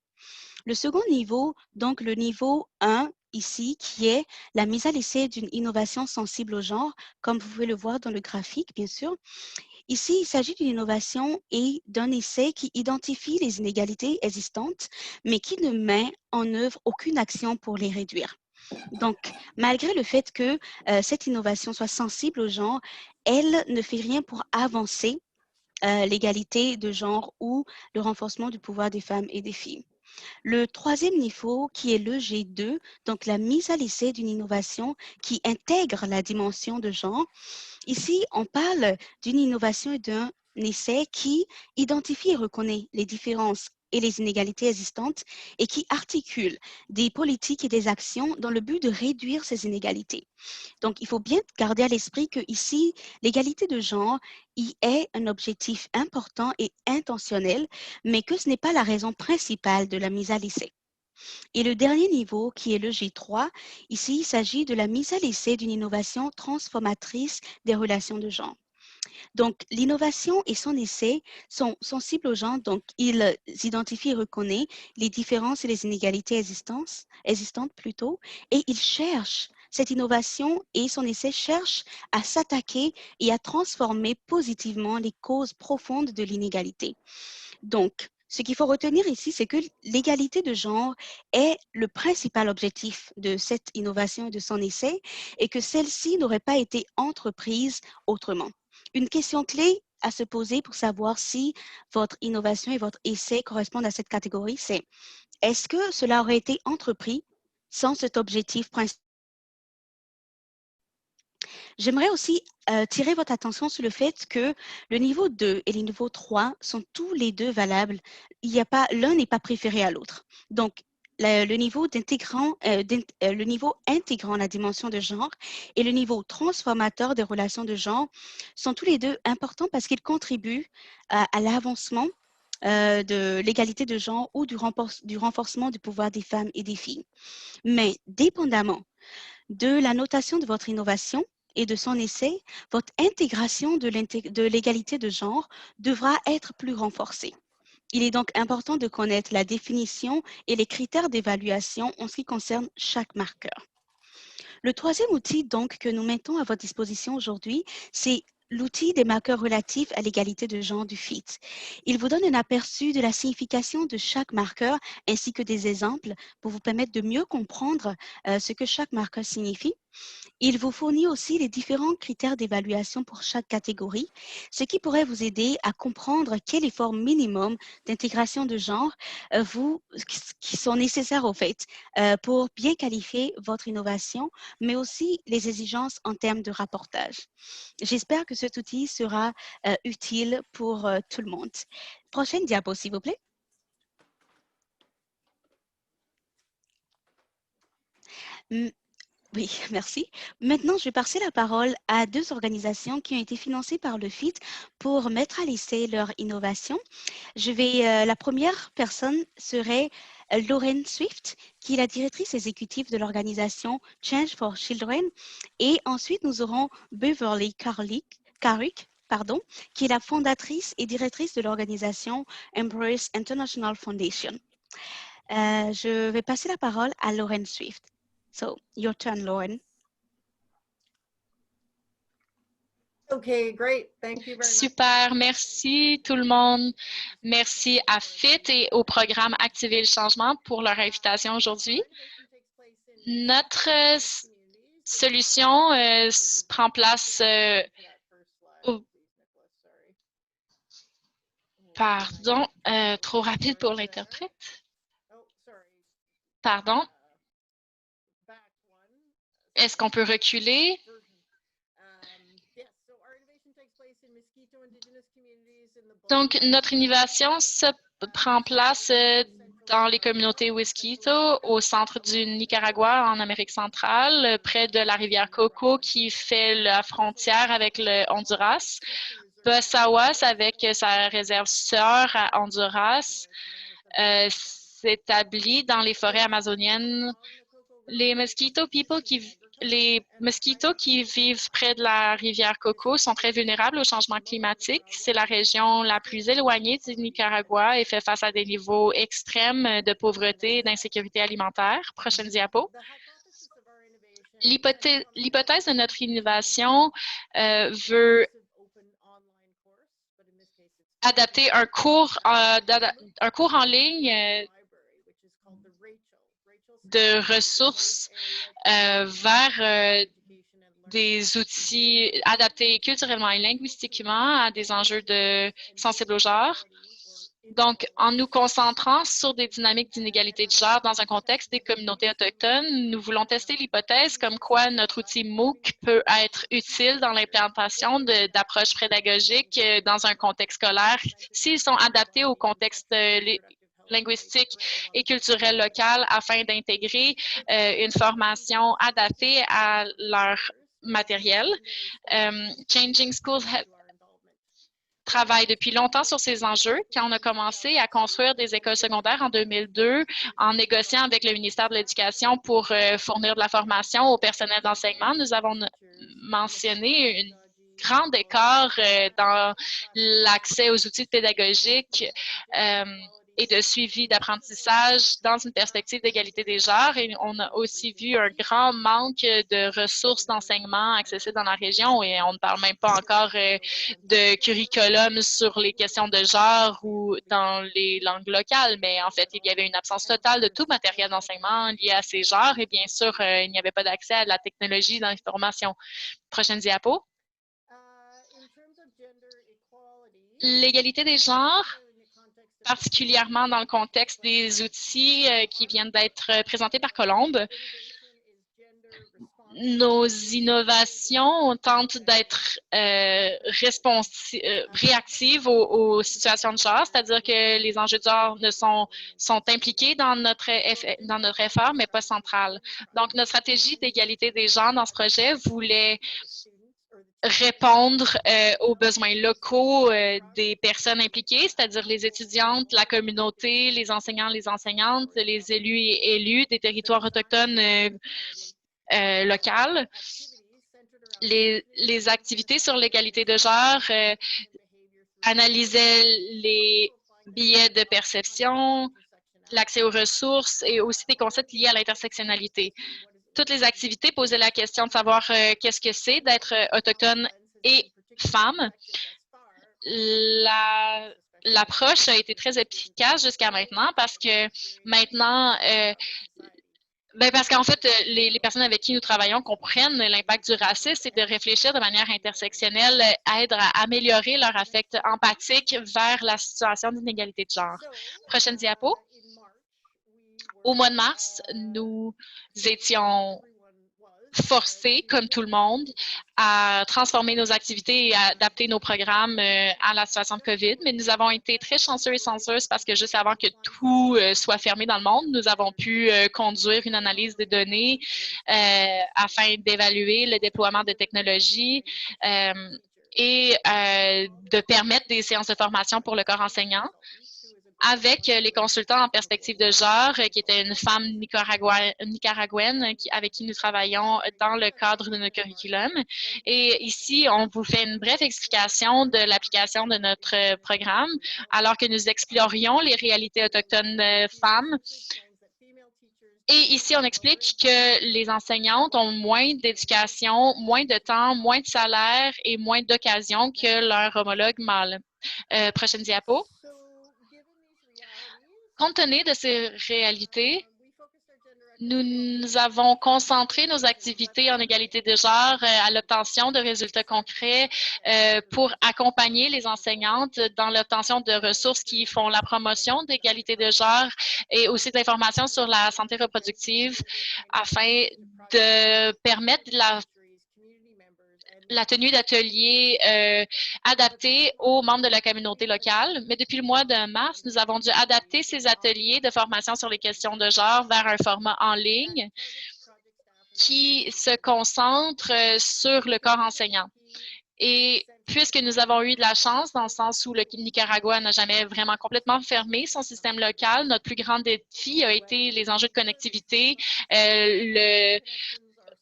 Le second niveau, donc le niveau 1 ici, qui est la mise à l'essai d'une innovation sensible au genre, comme vous pouvez le voir dans le graphique, bien sûr. Ici, il s'agit d'une innovation et d'un essai qui identifie les inégalités existantes, mais qui ne met en œuvre aucune action pour les réduire. Donc, malgré le fait que cette innovation soit sensible au genre, elle ne fait rien pour avancer l'égalité de genre ou le renforcement du pouvoir des femmes et des filles. Le troisième niveau, qui est le G2, donc la mise à l'essai d'une innovation qui intègre la dimension de genre. Ici, on parle d'une innovation et d'un essai qui identifie et reconnaît les différences et les inégalités existantes et qui articule des politiques et des actions dans le but de réduire ces inégalités. Donc, il faut bien garder à l'esprit que ici, l'égalité de genre y est un objectif important et intentionnel, mais que ce n'est pas la raison principale de la mise à l'essai. Et le dernier niveau, qui est le G3, ici, il s'agit de la mise à l'essai d'une innovation transformatrice des relations de genre. Donc, l'innovation et son essai sont sensibles aux genre, donc ils identifient et reconnaissent les différences et les inégalités existantes plutôt, et ils cherchent, cette innovation et son essai cherchent à s'attaquer et à transformer positivement les causes profondes de l'inégalité. Donc, ce qu'il faut retenir ici, c'est que l'égalité de genre est le principal objectif de cette innovation et de son essai et que celle-ci n'aurait pas été entreprise autrement. Une question clé à se poser pour savoir si votre innovation et votre essai correspondent à cette catégorie, c'est est-ce que cela aurait été entrepris sans cet objectif principal? J'aimerais aussi tirer votre attention sur le fait que le niveau 2 et le niveau 3 sont tous les deux valables. L'un n'est pas préféré à l'autre. Donc, le niveau intégrant la dimension de genre et le niveau transformateur des relations de genre sont tous les deux importants parce qu'ils contribuent à l'avancement de l'égalité de genre ou du renforcement du pouvoir des femmes et des filles. Mais dépendamment de la notation de votre innovation et de son essai, votre intégration de l'égalité de genre devra être plus renforcée. Il est donc important de connaître la définition et les critères d'évaluation en ce qui concerne chaque marqueur. Le troisième outil donc que nous mettons à votre disposition aujourd'hui, c'est l'outil des marqueurs relatifs à l'égalité de genre du FIT. Il vous donne un aperçu de la signification de chaque marqueur ainsi que des exemples pour vous permettre de mieux comprendre ce que chaque marqueur signifie. Il vous fournit aussi les différents critères d'évaluation pour chaque catégorie, ce qui pourrait vous aider à comprendre quel effort minimum d'intégration de genre qui sont nécessaires au fait pour bien qualifier votre innovation, mais aussi les exigences en termes de rapportage. J'espère que cet outil sera utile pour tout le monde. Prochaine diapo, s'il vous plaît. Oui, merci. Maintenant, je vais passer la parole à deux organisations qui ont été financées par le FIT pour mettre à l'essai leur innovation. La première personne serait Lauren Swift, qui est la directrice exécutive de l'organisation Change for Children. Et ensuite, nous aurons Beverly Carrick, qui est la fondatrice et directrice de l'organisation Embrace International Foundation. Je vais passer la parole à Lauren Swift. So, your turn, Lauren. Okay, great. Thank you very much. Super, merci tout le monde. Merci à FIT et au programme Activer le changement pour leur invitation aujourd'hui. Notre solution prend place Pardon, trop rapide pour l'interprète. Pardon. Est-ce qu'on peut reculer? Donc, notre innovation se prend place dans les communautés Huasquito, au centre du Nicaragua, en Amérique centrale, près de la rivière Coco qui fait la frontière avec le Honduras. Bossawas, avec sa réserve sœur à Honduras, s'établit dans les forêts amazoniennes. Les mosquitos qui vivent près de la rivière Coco sont très vulnérables au changement climatique. C'est la région la plus éloignée du Nicaragua et fait face à des niveaux extrêmes de pauvreté et d'insécurité alimentaire. Prochaine diapo. L'hypothèse de notre innovation veut adapter un cours en ligne de ressources vers des outils adaptés culturellement et linguistiquement à des enjeux sensibles au genre. Donc, en nous concentrant sur des dynamiques d'inégalité de genre dans un contexte des communautés autochtones, nous voulons tester l'hypothèse comme quoi notre outil MOOC peut être utile dans l'implantation d'approches pédagogiques dans un contexte scolaire s'ils sont adaptés au contexte linguistique et culturel local afin d'intégrer une formation adaptée à leur matériel. Changing Schools travaille depuis longtemps sur ces enjeux. Quand on a commencé à construire des écoles secondaires en 2002, en négociant avec le ministère de l'Éducation pour fournir de la formation au personnel d'enseignement, nous avons mentionné une grand écart dans l'accès aux outils pédagogiques et de suivi d'apprentissage dans une perspective d'égalité des genres. Et on a aussi vu un grand manque de ressources d'enseignement accessibles dans la région et on ne parle même pas encore de curriculum sur les questions de genre ou dans les langues locales, mais en fait, il y avait une absence totale de tout matériel d'enseignement lié à ces genres et bien sûr, il n'y avait pas d'accès à la technologie d'information. Prochaine diapo. L'égalité des genres, particulièrement dans le contexte des outils qui viennent d'être présentés par Colombe. Nos innovations tentent d'être réactives aux situations de genre, c'est-à-dire que les enjeux de genre sont impliqués dans notre effort, mais pas central. Donc, notre stratégie d'égalité des genres dans ce projet voulait répondre aux besoins locaux des personnes impliquées, c'est-à-dire les étudiantes, la communauté, les enseignants, les enseignantes, les élus et élues des territoires autochtones locales. Les activités sur l'égalité de genre analysaient les biais de perception, l'accès aux ressources et aussi des concepts liés à l'intersectionnalité. Toutes les activités posaient la question de savoir qu'est-ce que c'est d'être autochtone et femme. L'approche a été très efficace jusqu'à maintenant parce que maintenant, Parce qu'en fait, les personnes avec qui nous travaillons comprennent l'impact du racisme et de réfléchir de manière intersectionnelle aide à améliorer leur affect empathique vers la situation d'inégalité de genre. Prochaine diapo. Au mois de mars, nous étions forcés, comme tout le monde, à transformer nos activités et à adapter nos programmes à la situation de COVID. Mais nous avons été très chanceux et chanceuses parce que juste avant que tout soit fermé dans le monde, nous avons pu conduire une analyse des données afin d'évaluer le déploiement de technologies et de permettre des séances de formation pour le corps enseignant, avec les consultants en perspective de genre, qui était une femme nicaraguaine avec qui nous travaillons dans le cadre de notre curriculum. Et ici, on vous fait une brève explication de l'application de notre programme, alors que nous explorions les réalités autochtones femmes. Et ici, on explique que les enseignantes ont moins d'éducation, moins de temps, moins de salaire et moins d'occasions que leurs homologues mâles. Prochaine diapo. Compte tenu de ces réalités, nous avons concentré nos activités en égalité de genre à l'obtention de résultats concrets pour accompagner les enseignantes dans l'obtention de ressources qui font la promotion d'égalité de genre et aussi de l'information sur la santé reproductive afin de permettre la tenue d'ateliers adaptés aux membres de la communauté locale. Mais depuis le mois de mars, nous avons dû adapter ces ateliers de formation sur les questions de genre vers un format en ligne qui se concentre sur le corps enseignant. Et puisque nous avons eu de la chance, dans le sens où le Nicaragua n'a jamais vraiment complètement fermé son système local, notre plus grand défi a été les enjeux de connectivité,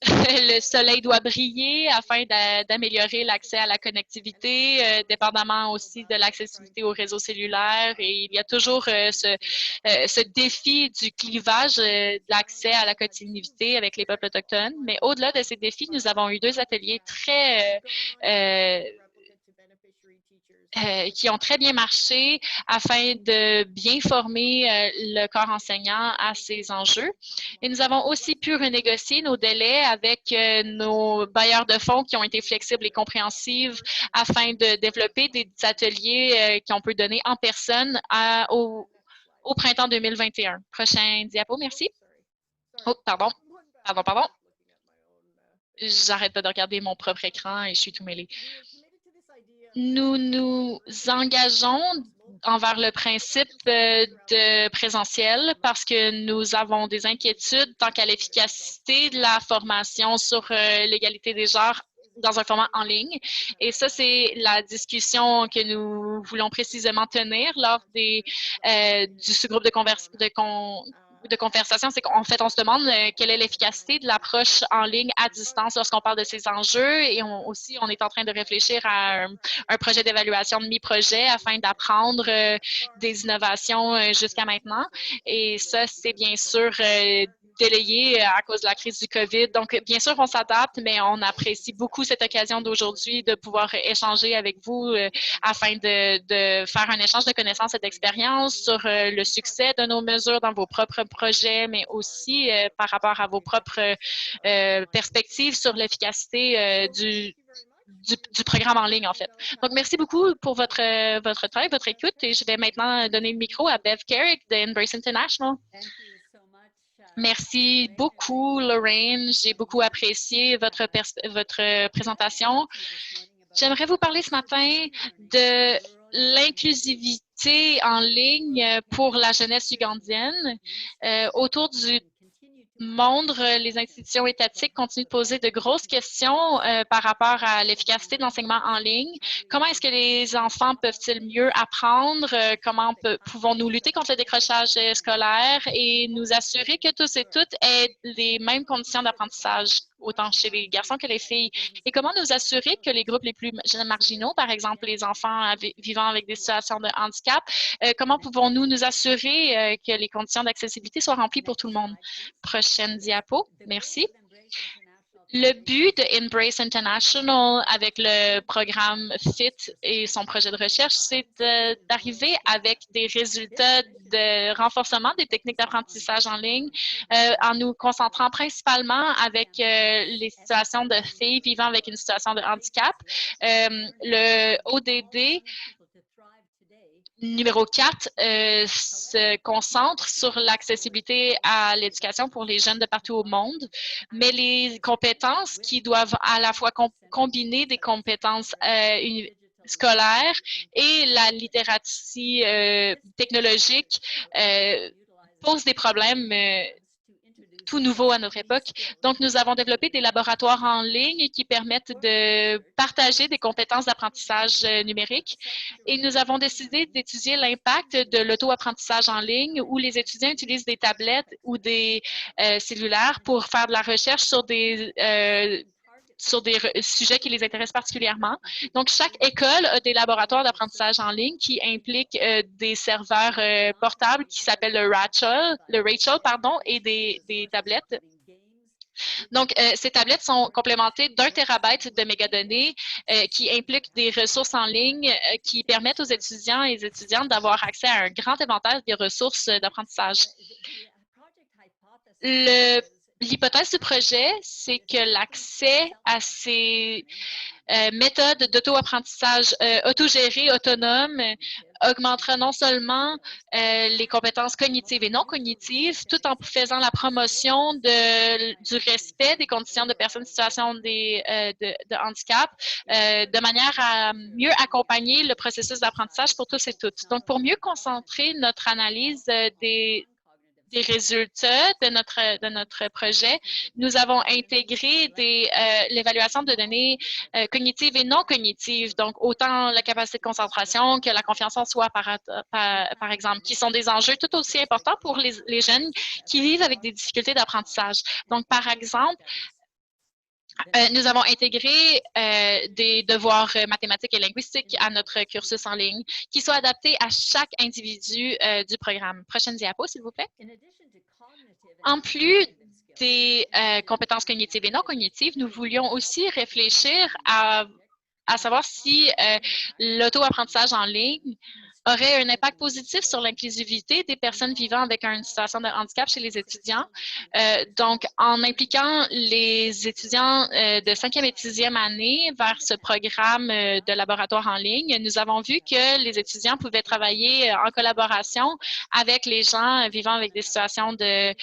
le soleil doit briller afin d'améliorer l'accès à la connectivité, dépendamment aussi de l'accessibilité au réseau cellulaire. Et il y a toujours ce défi du clivage de l'accès à la connectivité avec les peuples autochtones. Mais au-delà de ces défis, nous avons eu 2 ateliers très qui ont très bien marché afin de bien former le corps enseignant à ces enjeux. Et nous avons aussi pu renégocier nos délais avec nos bailleurs de fonds qui ont été flexibles et compréhensifs afin de développer des ateliers qu'on peut donner en personne au printemps 2021. Prochain diapo, merci. Oh, pardon. J'arrête pas de regarder mon propre écran et je suis tout mêlée. Nous nous engageons envers le principe de présentiel parce que nous avons des inquiétudes tant qu'à l'efficacité de la formation sur l'égalité des genres dans un format en ligne. Et ça, c'est la discussion que nous voulons précisément tenir lors du sous-groupe de conversation, c'est qu'en fait, on se demande quelle est l'efficacité de l'approche en ligne à distance lorsqu'on parle de ces enjeux. Et on est en train de réfléchir à un projet d'évaluation de mi-projet afin d'apprendre des innovations jusqu'à maintenant. Et ça, c'est bien sûr délayé à cause de la crise du COVID. Donc, bien sûr, on s'adapte, mais on apprécie beaucoup cette occasion d'aujourd'hui de pouvoir échanger avec vous afin de faire un échange de connaissances et d'expériences sur le succès de nos mesures dans vos propres projets, mais aussi par rapport à vos propres perspectives sur l'efficacité du programme en ligne, en fait. Donc, merci beaucoup pour votre temps et votre écoute. Et je vais maintenant donner le micro à Bev Carrick de Embrace International. Merci beaucoup, Lorraine. J'ai beaucoup apprécié votre présentation. J'aimerais vous parler ce matin de l'inclusivité en ligne pour la jeunesse ugandienne. Autour du monde, les institutions étatiques continuent de poser de grosses questions par rapport à l'efficacité de l'enseignement en ligne. Comment est-ce que les enfants peuvent-ils mieux apprendre? Comment pouvons-nous lutter contre le décrochage scolaire et nous assurer que tous et toutes aient les mêmes conditions d'apprentissage, autant chez les garçons que les filles? Et comment nous assurer que les groupes les plus marginaux, par exemple les enfants vivant avec des situations de handicap, comment pouvons-nous nous assurer que les conditions d'accessibilité soient remplies pour tout le monde? Prochaine diapo, merci. Le but de Embrace International avec le programme FIT et son projet de recherche, c'est d'arriver avec des résultats de renforcement des techniques d'apprentissage en ligne en nous concentrant principalement avec les situations de filles vivant avec une situation de handicap. Le ODD numéro 4 se concentre sur l'accessibilité à l'éducation pour les jeunes de partout au monde, mais les compétences qui doivent à la fois combiner des compétences scolaires et la littératie technologique posent des problèmes tout nouveau à notre époque. Donc, nous avons développé des laboratoires en ligne qui permettent de partager des compétences d'apprentissage numérique et nous avons décidé d'étudier l'impact de l'auto-apprentissage en ligne où les étudiants utilisent des tablettes ou des cellulaires pour faire de la recherche sur des sujets qui les intéressent particulièrement. Donc, chaque école a des laboratoires d'apprentissage en ligne qui impliquent des serveurs portables qui s'appellent le Rachel, et des tablettes. Donc, ces tablettes sont complémentées d'1 térabyte de mégadonnées qui impliquent des ressources en ligne qui permettent aux étudiants et les étudiantes d'avoir accès à un grand éventail de ressources d'apprentissage. L'hypothèse du projet, c'est que l'accès à ces méthodes d'auto-apprentissage autogérées, autonomes, augmentera non seulement les compétences cognitives et non cognitives, tout en faisant la promotion du respect des conditions de personnes en situation de handicap, de manière à mieux accompagner le processus d'apprentissage pour tous et toutes. Donc, pour mieux concentrer notre analyse des résultats de notre projet, nous avons intégré l'évaluation de données cognitives et non cognitives, donc autant la capacité de concentration que la confiance en soi, par exemple, qui sont des enjeux tout aussi importants pour les jeunes qui vivent avec des difficultés d'apprentissage. Donc, par exemple, nous avons intégré des devoirs mathématiques et linguistiques à notre cursus en ligne qui soient adaptés à chaque individu du programme. Prochaine diapo, s'il vous plaît. En plus des compétences cognitives et non cognitives, nous voulions aussi réfléchir à savoir si l'auto-apprentissage en ligne aurait un impact positif sur l'inclusivité des personnes vivant avec une situation de handicap chez les étudiants. Donc, en impliquant les étudiants de 5e et 6e année vers ce programme de laboratoire en ligne, nous avons vu que les étudiants pouvaient travailler en collaboration avec les gens vivant avec des situations de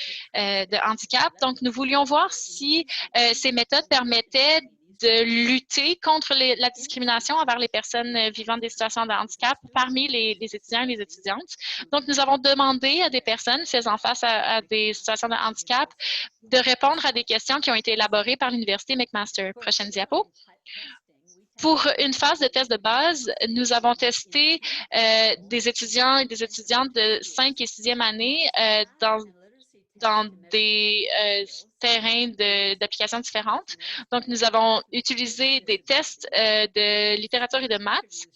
handicap. Donc, nous voulions voir si ces méthodes permettaient de lutter contre la discrimination envers les personnes vivant des situations de handicap parmi les étudiants et les étudiantes. Donc, nous avons demandé à des personnes faisant face à des situations de handicap de répondre à des questions qui ont été élaborées par l'Université McMaster. Prochaine diapo. Pour une phase de test de base, nous avons testé des étudiants et des étudiantes de 5 et 6e année dans des terrains d'applications différentes. Donc, nous avons utilisé des tests de littérature et de maths,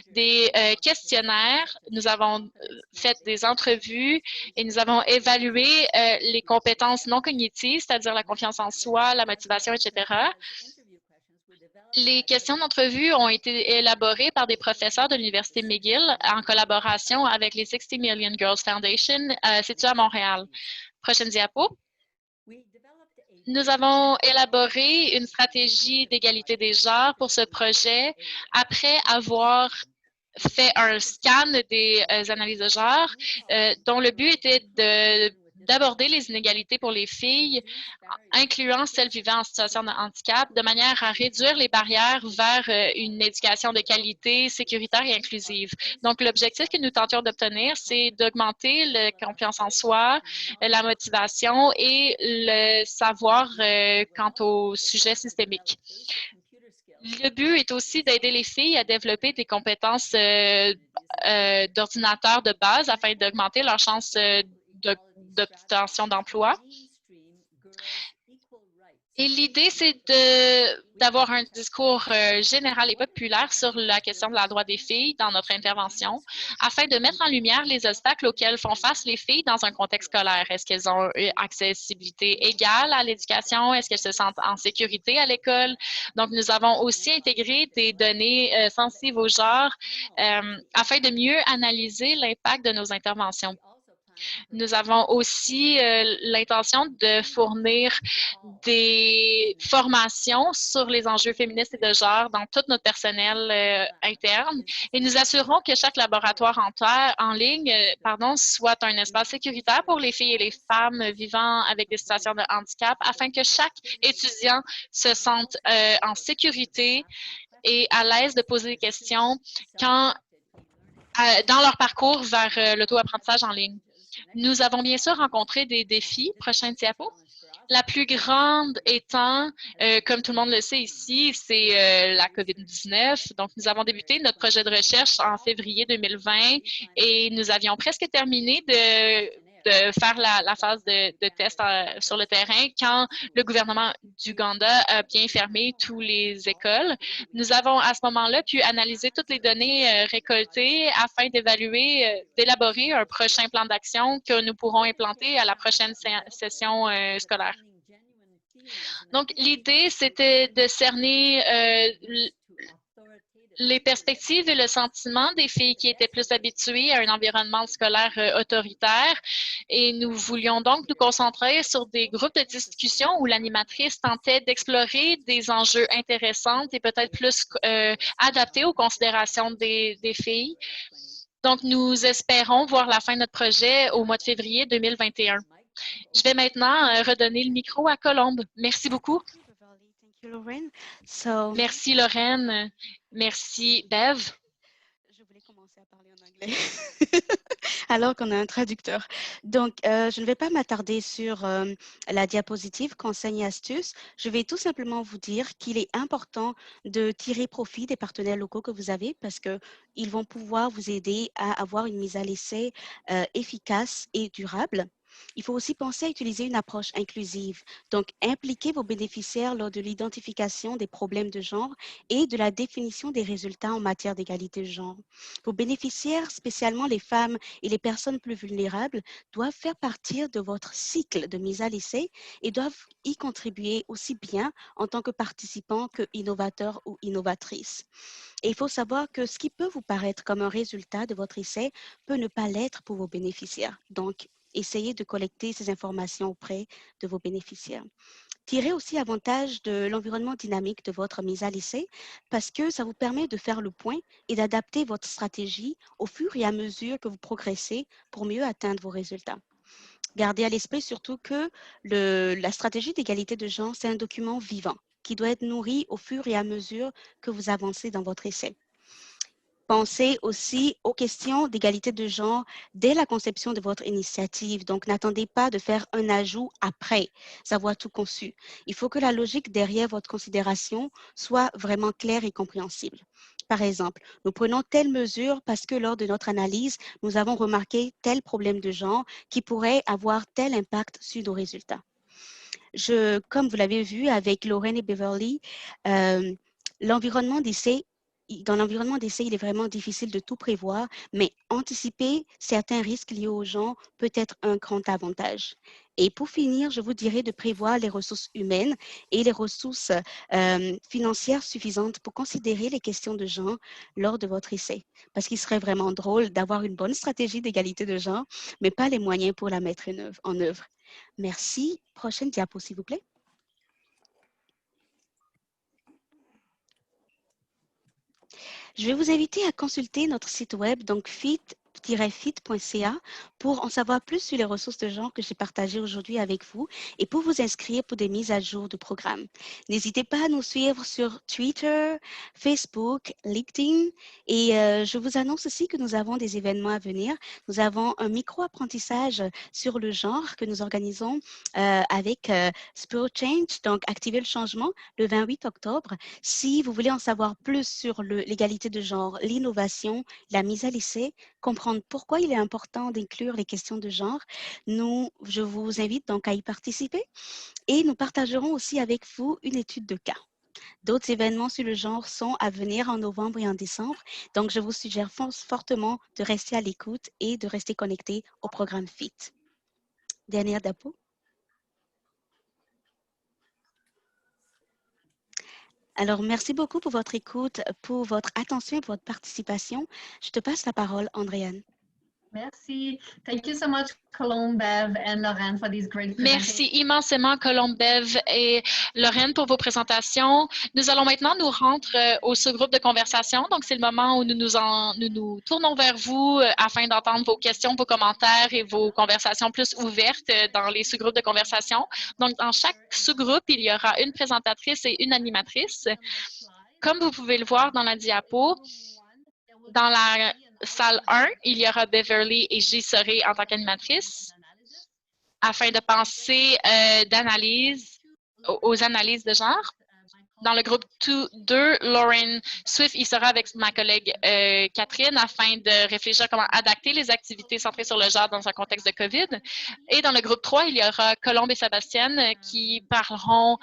des questionnaires, nous avons fait des entrevues et nous avons évalué les compétences non cognitives, c'est-à-dire la confiance en soi, la motivation, etc. Les questions d'entrevue ont été élaborées par des professeurs de l'Université McGill en collaboration avec les 60 Million Girls Foundation située à Montréal. Prochaine diapo. Nous avons élaboré une stratégie d'égalité des genres pour ce projet après avoir fait un scan des analyses de genre dont le but était d'aborder les inégalités pour les filles, incluant celles vivant en situation de handicap, de manière à réduire les barrières vers une éducation de qualité, sécuritaire et inclusive. Donc, l'objectif que nous tentions d'obtenir, c'est d'augmenter la confiance en soi, la motivation et le savoir quant au sujet systémique. Le but est aussi d'aider les filles à développer des compétences d'ordinateur de base afin d'augmenter leurs chances d'obtention d'emploi Et l'idée, c'est d'avoir un discours général et populaire sur la question de la droit des filles dans notre intervention, afin de mettre en lumière les obstacles auxquels font face les filles dans un contexte scolaire. Est-ce qu'elles ont une accessibilité égale à l'éducation? Est-ce qu'elles se sentent en sécurité à l'école? Donc, nous avons aussi intégré des données sensibles au genre afin de mieux analyser l'impact de nos interventions. Nous avons aussi l'intention de fournir des formations sur les enjeux féministes et de genre dans tout notre personnel interne et nous assurons que chaque laboratoire en ligne soit un espace sécuritaire pour les filles et les femmes vivant avec des situations de handicap afin que chaque étudiant se sente en sécurité et à l'aise de poser des questions dans leur parcours vers l'auto-apprentissage en ligne. Nous avons bien sûr rencontré des défis. Prochaine diapo. La plus grande étant, comme tout le monde le sait ici, c'est la COVID-19. Donc, nous avons débuté notre projet de recherche en février 2020 et nous avions presque terminé de faire la phase de test sur le terrain quand le gouvernement d'Ouganda a bien fermé toutes les écoles. Nous avons à ce moment-là pu analyser toutes les données récoltées afin d'élaborer un prochain plan d'action que nous pourrons implanter à la prochaine session scolaire. Donc, l'idée, c'était de cerner les perspectives et le sentiment des filles qui étaient plus habituées à un environnement scolaire autoritaire. Et nous voulions donc nous concentrer sur des groupes de discussion où l'animatrice tentait d'explorer des enjeux intéressants et peut-être plus adaptés aux considérations des filles. Donc, nous espérons voir la fin de notre projet au mois de février 2021. Je vais maintenant redonner le micro à Colombe. Merci beaucoup. Merci Lorraine. Merci Bev. Je voulais commencer à parler en anglais alors qu'on a un traducteur. Donc, je ne vais pas m'attarder sur la diapositive conseils et astuces. Je vais tout simplement vous dire qu'il est important de tirer profit des partenaires locaux que vous avez parce qu'ils vont pouvoir vous aider à avoir une mise à l'essai efficace et durable. Il faut aussi penser à utiliser une approche inclusive. Donc, impliquez vos bénéficiaires lors de l'identification des problèmes de genre et de la définition des résultats en matière d'égalité de genre. Vos bénéficiaires, spécialement les femmes et les personnes plus vulnérables, doivent faire partie de votre cycle de mise à l'essai et doivent y contribuer aussi bien en tant que participants que innovateurs ou innovatrices. Et il faut savoir que ce qui peut vous paraître comme un résultat de votre essai peut ne pas l'être pour vos bénéficiaires. Donc, essayez de collecter ces informations auprès de vos bénéficiaires. Tirez aussi avantage de l'environnement dynamique de votre mise à l'essai parce que ça vous permet de faire le point et d'adapter votre stratégie au fur et à mesure que vous progressez pour mieux atteindre vos résultats. Gardez à l'esprit surtout que la stratégie d'égalité de genre, c'est un document vivant qui doit être nourri au fur et à mesure que vous avancez dans votre essai. Pensez aussi aux questions d'égalité de genre dès la conception de votre initiative. Donc, n'attendez pas de faire un ajout après avoir tout conçu. Il faut que la logique derrière votre considération soit vraiment claire et compréhensible. Par exemple, nous prenons telle mesure parce que lors de notre analyse, nous avons remarqué tel problème de genre qui pourrait avoir tel impact sur nos résultats. Comme vous l'avez vu avec Lorraine et Beverly, l'environnement d'essai, dans l'environnement d'essai, il est vraiment difficile de tout prévoir, mais anticiper certains risques liés aux gens peut être un grand avantage. Et pour finir, je vous dirais de prévoir les ressources humaines et les ressources financières suffisantes pour considérer les questions de genre lors de votre essai. Parce qu'il serait vraiment drôle d'avoir une bonne stratégie d'égalité de genre, mais pas les moyens pour la mettre en œuvre. Merci. Prochaine diapo, s'il vous plaît. Je vais vous inviter à consulter notre site web, donc fit-fit.ca, pour en savoir plus sur les ressources de genre que j'ai partagées aujourd'hui avec vous et pour vous inscrire pour des mises à jour de programme. N'hésitez pas à nous suivre sur Twitter, Facebook, LinkedIn et je vous annonce aussi que nous avons des événements à venir. Nous avons un micro-apprentissage sur le genre que nous organisons avec Spirit Change, donc Activer le changement, le 28 octobre. Si vous voulez en savoir plus sur l'égalité de genre, l'innovation, la mise à l'essai, comprendre comprendre pourquoi il est important d'inclure les questions de genre, je vous invite donc à y participer et nous partagerons aussi avec vous une étude de cas. D'autres événements sur le genre sont à venir en novembre et en décembre, donc je vous suggère fortement de rester à l'écoute et de rester connecté au programme FIT. Dernière Dapo. Alors, merci beaucoup pour votre écoute, pour votre attention et pour votre participation. Je te passe la parole, Andréane. Merci. Thank you so much, Colombe, Bev, and Lorraine, for these great presentations. Merci immensément, Colombe, Bev et Lorraine, pour vos présentations. Nous allons maintenant nous rendre au sous-groupe de conversation. Donc, c'est le moment où nous nous tournons vers vous afin d'entendre vos questions, vos commentaires et vos conversations plus ouvertes dans les sous-groupes de conversation. Donc, dans chaque sous-groupe, il y aura une présentatrice et une animatrice. Comme vous pouvez le voir dans la diapo, dans la salle 1, il y aura Beverly et j'y serai en tant qu'animatrice afin de penser aux analyses de genre. Dans le groupe 2, Lauren Swift y sera avec ma collègue Catherine afin de réfléchir à comment adapter les activités centrées sur le genre dans un contexte de COVID. Et dans le groupe 3, il y aura Colombe et Sébastien qui parleront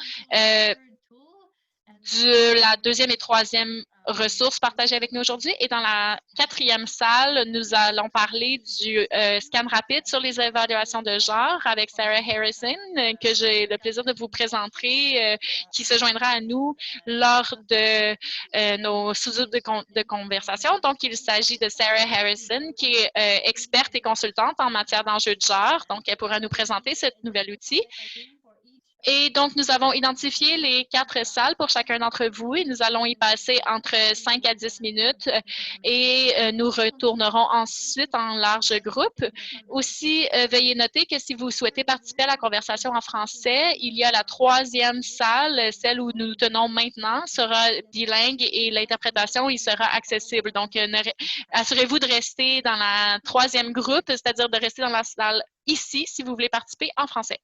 de la deuxième et troisième ressources partagées avec nous aujourd'hui. Et dans la quatrième salle, nous allons parler du scan rapide sur les évaluations de genre avec Sarah Harrison, que j'ai le plaisir de vous présenter, qui se joindra à nous lors de nos sous-groupes de conversation. Donc, il s'agit de Sarah Harrison, qui est experte et consultante en matière d'enjeux de genre. Donc, elle pourra nous présenter ce nouvel outil. Et donc, nous avons identifié les 4 salles pour chacun d'entre vous et nous allons y passer entre 5 à 10 minutes et nous retournerons ensuite en large groupe. Aussi, veuillez noter que si vous souhaitez participer à la conversation en français, il y a la 3e salle, celle où nous tenons maintenant, sera bilingue et l'interprétation y sera accessible. Donc, assurez-vous de rester dans la 3e groupe, c'est-à-dire de rester dans la salle ici si vous voulez participer en français.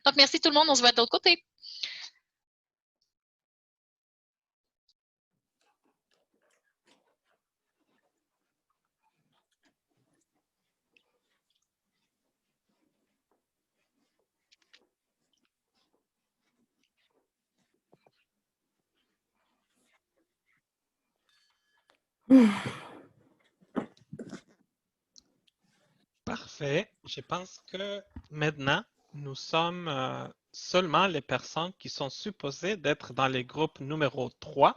Donc, merci tout le monde. On se voit de l'autre côté. Parfait. Je pense que maintenant, nous sommes seulement les personnes qui sont supposées d'être dans les groupes numéro 3.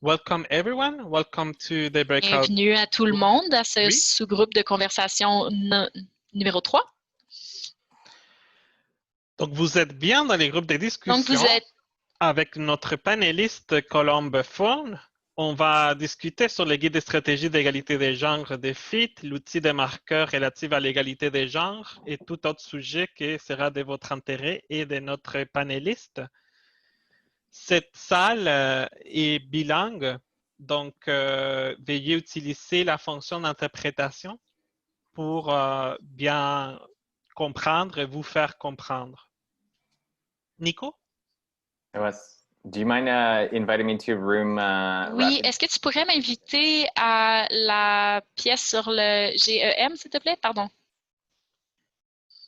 Welcome everyone. Welcome to the breakout. Bienvenue à tout le monde à ce sous-groupe de conversation numéro 3. Donc, vous êtes bien dans les groupes de discussion. Donc, vous êtes... Avec notre panéliste Colombe Forn. On va discuter sur le guide de stratégie d'égalité des genres de FIT, l'outil de marqueurs relatif à l'égalité des genres et tout autre sujet qui sera de votre intérêt et de notre panéliste. Cette salle est bilingue, donc veuillez utiliser la fonction d'interprétation pour bien comprendre et vous faire comprendre. Nico? Do you mind inviting me to a room? Oui, est-ce que tu pourrais m'inviter à la pièce sur le GEM, s'il te plaît? Pardon.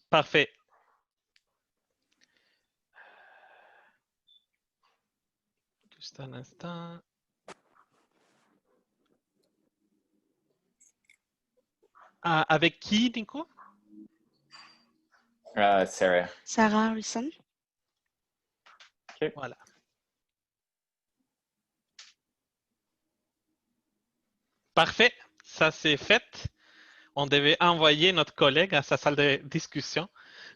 Parfait. Juste un instant. Avec qui, Nico? Sarah. Sarah Harrison. Okay. Voilà. Parfait, ça c'est fait. On devait envoyer notre collègue à sa salle de discussion.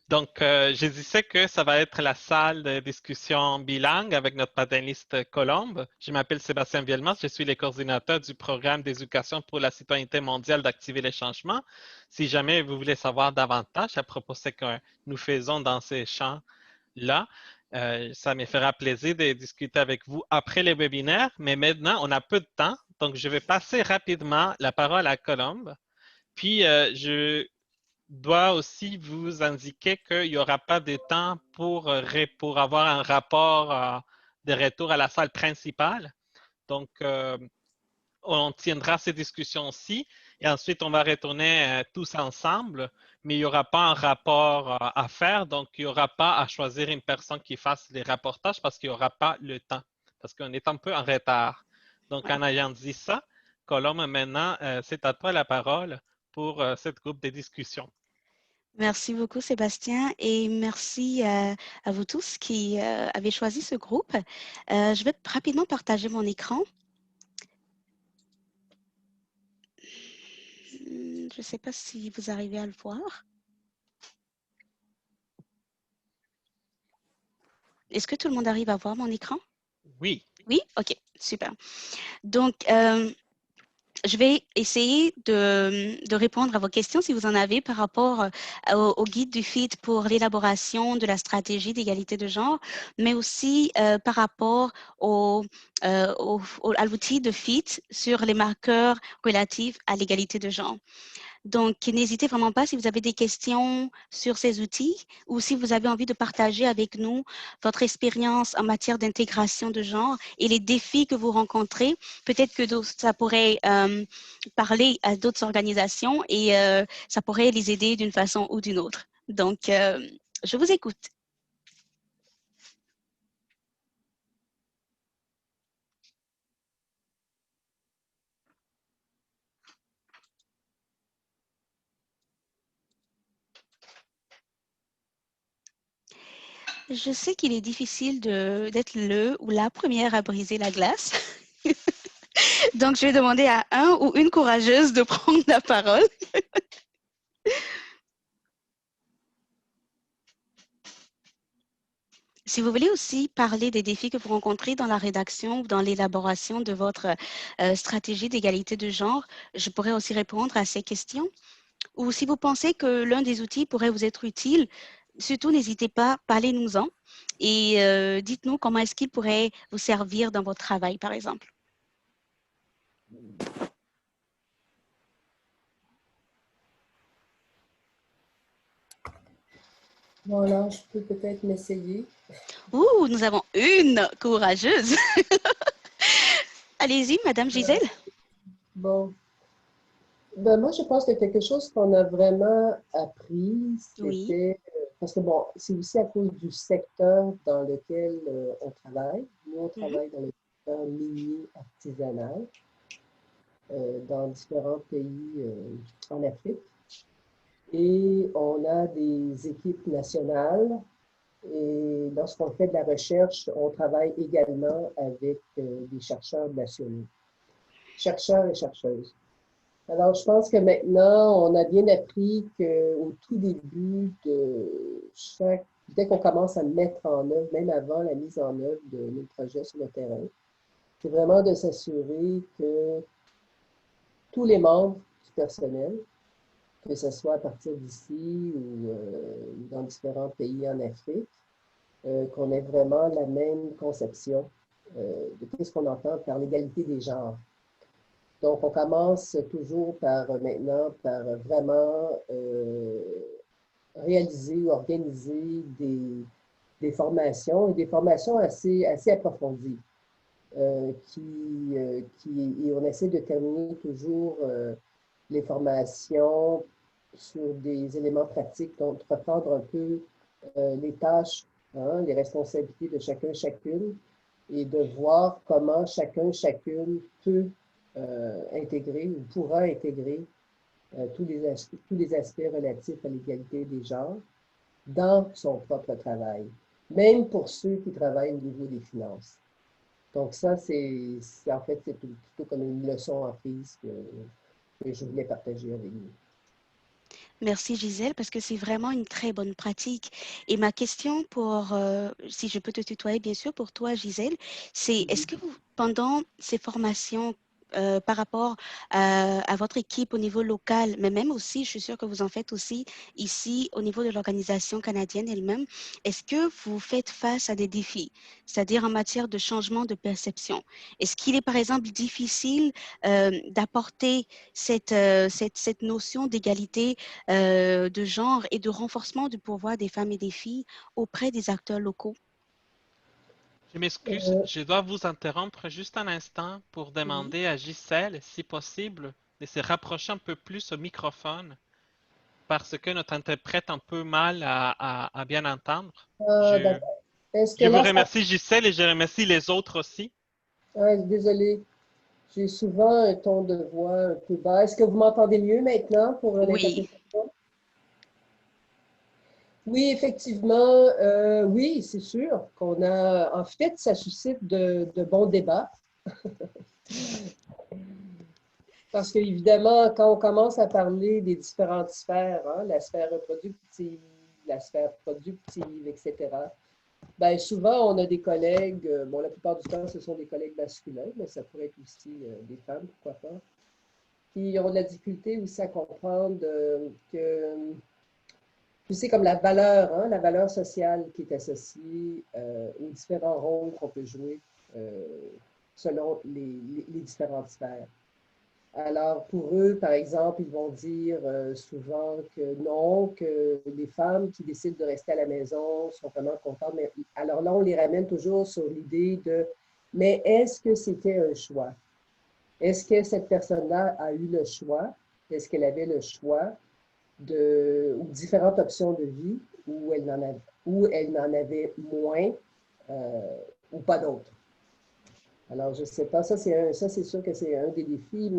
Donc, je disais que ça va être la salle de discussion bilingue avec notre panéliste Colombe. Je m'appelle Sébastien Vielmas, je suis le coordinateur du programme d'éducation pour la citoyenneté mondiale d'Activer les changements. Si jamais vous voulez savoir davantage à propos de ce que nous faisons dans ces champs-là, ça me fera plaisir de discuter avec vous après le webinaire, mais maintenant, on a peu de temps, donc je vais passer rapidement la parole à Colombe. Puis, je dois aussi vous indiquer qu'il n'y aura pas de temps pour avoir un rapport de retour à la salle principale. Donc, on tiendra ces discussions-ci et ensuite on va retourner tous ensemble, mais il n'y aura pas un rapport à faire, donc il n'y aura pas à choisir une personne qui fasse les rapportages parce qu'il n'y aura pas le temps, parce qu'on est un peu en retard. Donc en ayant dit ça, Colombe, maintenant, c'est à toi la parole pour cette groupe de discussion. Merci beaucoup, Sébastien, et merci à vous tous qui avez choisi ce groupe. Je vais rapidement partager mon écran. Je ne sais pas si vous arrivez à le voir. Est-ce que tout le monde arrive à voir mon écran? Oui. Oui? OK, super. Donc, je vais essayer de répondre à vos questions si vous en avez par rapport au guide du FIT pour l'élaboration de la stratégie d'égalité de genre, mais aussi par rapport à l'outil de FIT sur les marqueurs relatifs à l'égalité de genre. Donc, n'hésitez vraiment pas si vous avez des questions sur ces outils ou si vous avez envie de partager avec nous votre expérience en matière d'intégration de genre et les défis que vous rencontrez. Peut-être que ça pourrait parler à d'autres organisations et ça pourrait les aider d'une façon ou d'une autre. Donc, je vous écoute. Je sais qu'il est difficile d'être le ou la première à briser la glace. Donc, je vais demander à un ou une courageuse de prendre la parole. Si vous voulez aussi parler des défis que vous rencontrez dans la rédaction ou dans l'élaboration de votre stratégie d'égalité de genre, je pourrais aussi répondre à ces questions. Ou si vous pensez que l'un des outils pourrait vous être utile, surtout n'hésitez pas, parlez-nous-en et dites-nous comment est-ce qu'il pourrait vous servir dans votre travail, par exemple. Bon, alors, je peux peut-être m'essayer. Ouh, nous avons une courageuse. Allez-y, Madame Gisèle. Bon. Ben, moi, je pense que quelque chose qu'on a vraiment appris, c'était, parce que bon, c'est aussi à cause du secteur dans lequel on travaille. Nous, on travaille dans le secteur minier artisanal dans différents pays en Afrique. Et on a des équipes nationales. Et lorsqu'on fait de la recherche, on travaille également avec des chercheurs nationaux, chercheurs et chercheuses. Alors, je pense que maintenant, on a bien appris qu'au tout début de dès qu'on commence à mettre en œuvre, même avant la mise en œuvre de nos projets sur le terrain, c'est vraiment de s'assurer que tous les membres du personnel, que ce soit à partir d'ici ou dans différents pays en Afrique, qu'on ait vraiment la même conception de ce qu'on entend par l'égalité des genres. Donc, on commence toujours par vraiment réaliser ou organiser des formations et des formations assez approfondies. Et on essaie de terminer toujours les formations sur des éléments pratiques, donc reprendre un peu les tâches, les responsabilités de chacune, et de voir comment chacune peut intégrer ou pourra intégrer tous les aspects relatifs à l'égalité des genres dans son propre travail, même pour ceux qui travaillent au niveau des finances. Donc ça, en fait, c'est plutôt comme une leçon apprise que je voulais partager avec vous. Merci Gisèle, parce que c'est vraiment une très bonne pratique. Et ma question si je peux te tutoyer bien sûr, pour toi Gisèle, c'est est-ce que pendant ces formations, par rapport à votre équipe au niveau local, mais même aussi, je suis sûre que vous en faites aussi ici au niveau de l'organisation canadienne elle-même, est-ce que vous faites face à des défis, c'est-à-dire en matière de changement de perception? Est-ce qu'il est par exemple difficile d'apporter cette notion d'égalité de genre et de renforcement du pouvoir des femmes et des filles auprès des acteurs locaux? Je m'excuse, je dois vous interrompre juste un instant pour demander à Gisèle, si possible, de se rapprocher un peu plus au microphone parce que notre interprète a un peu mal à bien entendre. D'accord. Est-ce que Je vous là, remercie Gisèle et je remercie les autres aussi. désolée, j'ai souvent un ton de voix un peu bas. Est-ce que vous m'entendez mieux maintenant pour Oui. l'interprétation? Oui, effectivement, oui, c'est sûr qu'on a, en fait, ça suscite de bons débats. Parce qu'évidemment, quand on commence à parler des différentes sphères, hein, la sphère reproductive, la sphère productive, etc., bien, souvent, on a des collègues, bon, la plupart du temps, ce sont des collègues masculins, mais ça pourrait être aussi des femmes, pourquoi pas, qui ont de la difficulté aussi à comprendre que, tu sais, comme la valeur, hein, la valeur sociale qui est associée aux différents rôles qu'on peut jouer selon les différentes sphères. Alors, pour eux, par exemple, ils vont dire souvent que non, que les femmes qui décident de rester à la maison sont vraiment contentes. Mais, alors là, on les ramène toujours sur l'idée de, mais est-ce que c'était un choix? Est-ce que cette personne-là a eu le choix? Est-ce qu'elle avait le choix ou différentes options de vie où elle n'en avait moins ou pas d'autres? Alors, je ne sais pas, ça c'est sûr que c'est un des défis,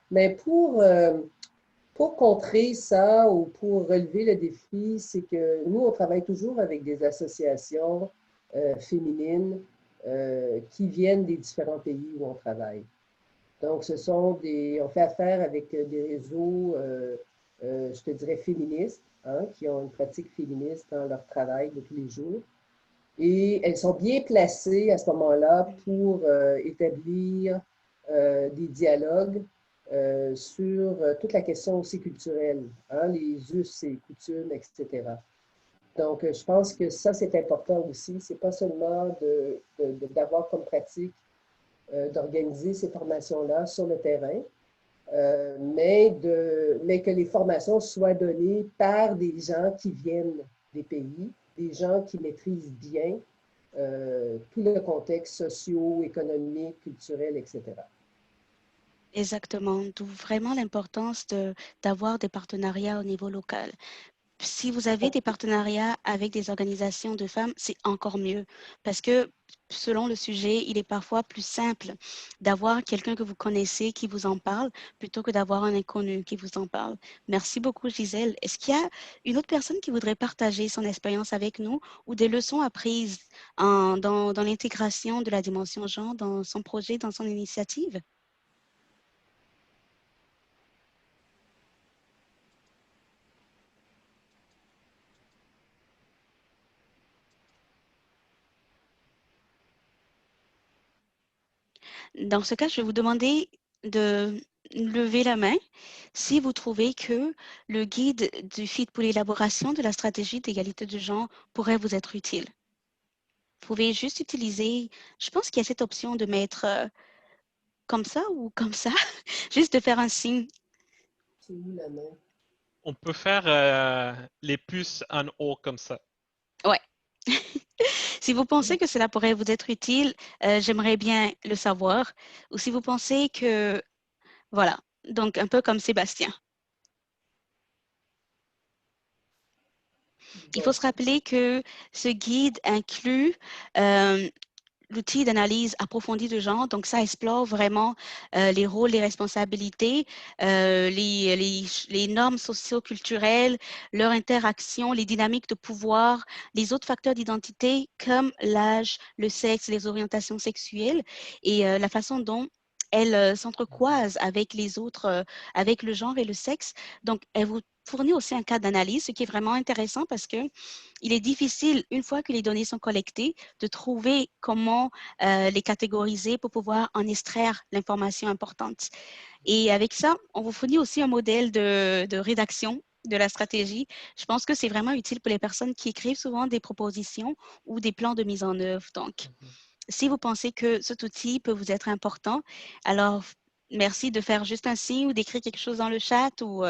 mais pour contrer ça ou pour relever le défi, c'est que nous, on travaille toujours avec des associations féminines qui viennent des différents pays où on travaille. Donc, on fait affaire avec des réseaux, je te dirais, féministes, hein, qui ont une pratique féministe dans leur travail de tous les jours. Et elles sont bien placées à ce moment-là pour établir des dialogues sur toute la question aussi culturelle, hein, les us et coutumes, etc. Donc, je pense que ça, c'est important aussi. Ce n'est pas seulement d'avoir comme pratique d'organiser ces formations-là sur le terrain, mais que les formations soient données par des gens qui viennent des pays, des gens qui maîtrisent bien tout le contexte socio-économique, culturel, etc. Exactement, d'où vraiment l'importance d'avoir des partenariats au niveau local. Si vous avez des partenariats avec des organisations de femmes, c'est encore mieux parce que selon le sujet, il est parfois plus simple d'avoir quelqu'un que vous connaissez qui vous en parle plutôt que d'avoir un inconnu qui vous en parle. Merci beaucoup, Gisèle. Est-ce qu'il y a une autre personne qui voudrait partager son expérience avec nous ou des leçons apprises dans l'intégration de la dimension genre dans son projet, dans son initiative? Dans ce cas, je vais vous demander de lever la main si vous trouvez que le guide du FIT pour l'élaboration de la stratégie d'égalité de genre pourrait vous être utile. Vous pouvez juste utiliser, je pense qu'il y a cette option de mettre comme ça ou comme ça, juste de faire un signe. C'est où la main? On peut faire les puces en haut comme ça. Ouais. Si vous pensez que cela pourrait vous être utile, j'aimerais bien le savoir. Ou si vous pensez que, voilà, donc un peu comme Sébastien. Il faut se rappeler que ce guide inclut l'outil d'analyse approfondie de genre. Donc, ça explore vraiment les rôles, les responsabilités, les normes socio-culturelles, leur interaction, les dynamiques de pouvoir, les autres facteurs d'identité comme l'âge, le sexe, les orientations sexuelles et la façon dont elles s'entrecroisent avec les autres, avec le genre et le sexe. Donc, elle vous fournit aussi un cadre d'analyse, ce qui est vraiment intéressant parce que il est difficile, une fois que les données sont collectées, de trouver comment les catégoriser pour pouvoir en extraire l'information importante. Et avec ça, on vous fournit aussi un modèle de rédaction de la stratégie. Je pense que c'est vraiment utile pour les personnes qui écrivent souvent des propositions ou des plans de mise en œuvre. Donc, si vous pensez que cet outil peut vous être important, alors merci de faire juste un signe ou d'écrire quelque chose dans le chat ou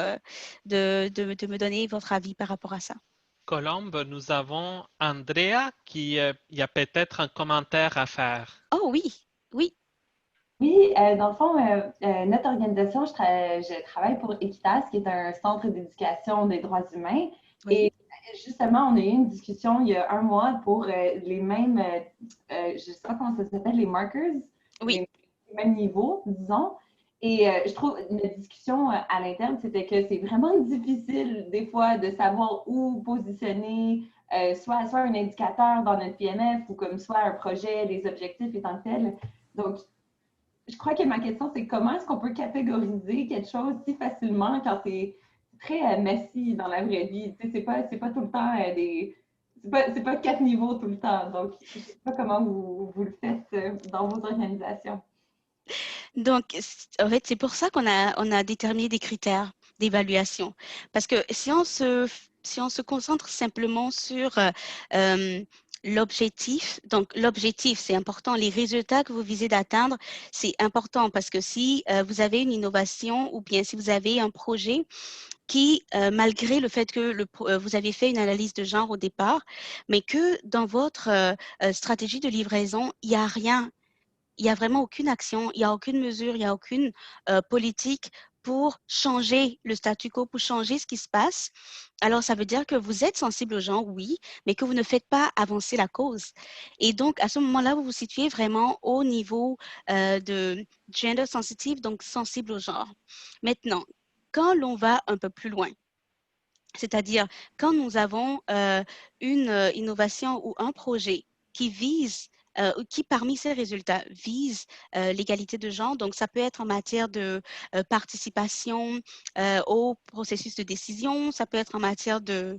de me donner votre avis par rapport à ça. Colombe, nous avons Andrea qui y a peut-être un commentaire à faire. Oh oui, oui. Oui, dans le fond, notre organisation, je travaille pour Equitas, qui est un centre d'éducation des droits humains. Oui. Et justement, on a eu une discussion il y a un mois pour les mêmes, je ne sais pas comment ça s'appelle, les markers, Oui. les mêmes niveaux, disons. Et je trouve, notre discussion à l'interne, c'était que c'est vraiment difficile des fois de savoir où positionner soit un indicateur dans notre PMF ou comme soit un projet, les objectifs et tant que tel. Donc, je crois que ma question, c'est comment est-ce qu'on peut catégoriser quelque chose si facilement quand c'est très messy dans la vraie vie? Tu sais, c'est pas tout le temps c'est pas 4 niveaux tout le temps. Donc, je ne sais pas comment vous le faites dans vos organisations. Donc, en fait, c'est pour ça qu'on a déterminé des critères d'évaluation. Parce que si on se concentre simplement sur l'objectif, donc l'objectif, c'est important. Les résultats que vous visez d'atteindre, c'est important parce que si vous avez une innovation ou bien si vous avez un projet qui, malgré le fait que vous avez fait une analyse de genre au départ, mais que dans votre stratégie de livraison, il n'y a rien. Il n'y a vraiment aucune action, il n'y a aucune mesure, il n'y a aucune politique pour changer le statu quo, pour changer ce qui se passe. Alors, ça veut dire que vous êtes sensible au genre, oui, mais que vous ne faites pas avancer la cause. Et donc, à ce moment-là, vous vous situez vraiment au niveau de gender sensitive, donc sensible au genre. Maintenant, quand l'on va un peu plus loin, c'est-à-dire quand nous avons une innovation ou un projet qui vise qui parmi ces résultats vise l'égalité de genre. Donc, ça peut être en matière de participation au processus de décision, ça peut être en matière du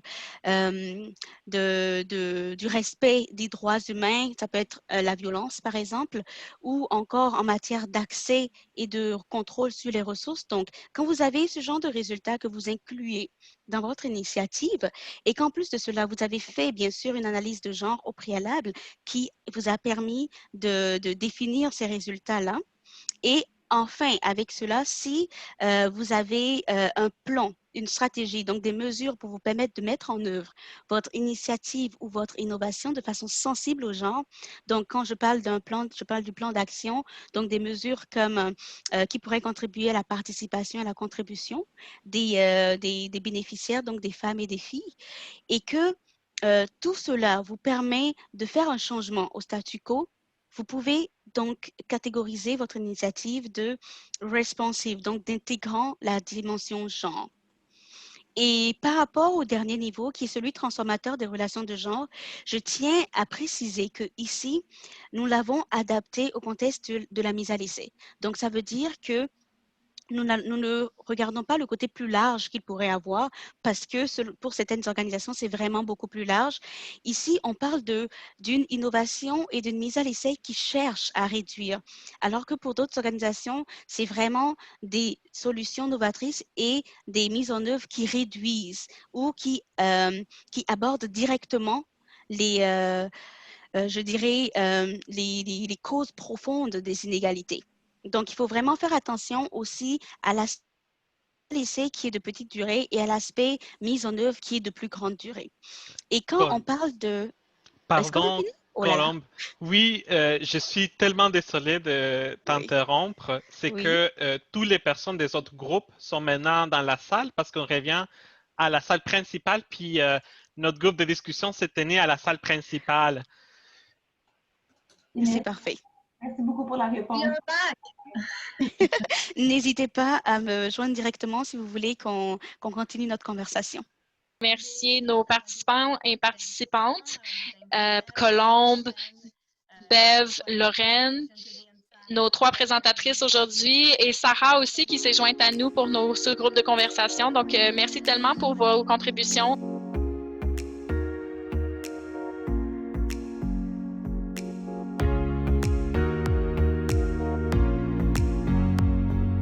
respect des droits humains, ça peut être la violence, par exemple, ou encore en matière d'accès et de contrôle sur les ressources. Donc, quand vous avez ce genre de résultats que vous incluez dans votre initiative et qu'en plus de cela, vous avez fait, bien sûr, une analyse de genre au préalable qui vous a permis de définir ces résultats-là. Et enfin, avec cela, si vous avez un plan, une stratégie, donc des mesures pour vous permettre de mettre en œuvre votre initiative ou votre innovation de façon sensible au genre. Donc, quand je parle d'un plan, je parle du plan d'action, donc des mesures comme qui pourraient contribuer à la participation et à la contribution des bénéficiaires, donc des femmes et des filles, et que tout cela vous permet de faire un changement au statu quo. Vous pouvez donc catégoriser votre initiative de responsive, donc d'intégrant la dimension genre. Et par rapport au dernier niveau, qui est celui transformateur des relations de genre, je tiens à préciser que ici, nous l'avons adapté au contexte de la mise à l'essai. Donc, ça veut dire que nous ne regardons pas le côté plus large qu'il pourrait avoir parce que pour certaines organisations, c'est vraiment beaucoup plus large. Ici, on parle d'une innovation et d'une mise à l'essai qui cherche à réduire, alors que pour d'autres organisations, c'est vraiment des solutions novatrices et des mises en œuvre qui réduisent ou qui abordent directement je dirais, les causes profondes des inégalités. Donc, il faut vraiment faire attention aussi à l'aspect l'essai qui est de petite durée et à l'aspect mise en œuvre qui est de plus grande durée. Et quand on parle de... Pardon, Colombe. Oui, je suis tellement désolé de t'interrompre. C'est que toutes les personnes des autres groupes sont maintenant dans la salle parce qu'on revient à la salle principale, puis notre groupe de discussion s'est tenu à la salle principale. C'est parfait. Merci beaucoup pour la réponse. N'hésitez pas à me joindre directement si vous voulez qu'on continue notre conversation. Remercier nos participants et participantes, Colombe, Bev, Lorraine, nos 3 présentatrices aujourd'hui et Sarah aussi qui s'est jointe à nous pour ce groupe de conversation. Donc, merci tellement pour vos contributions.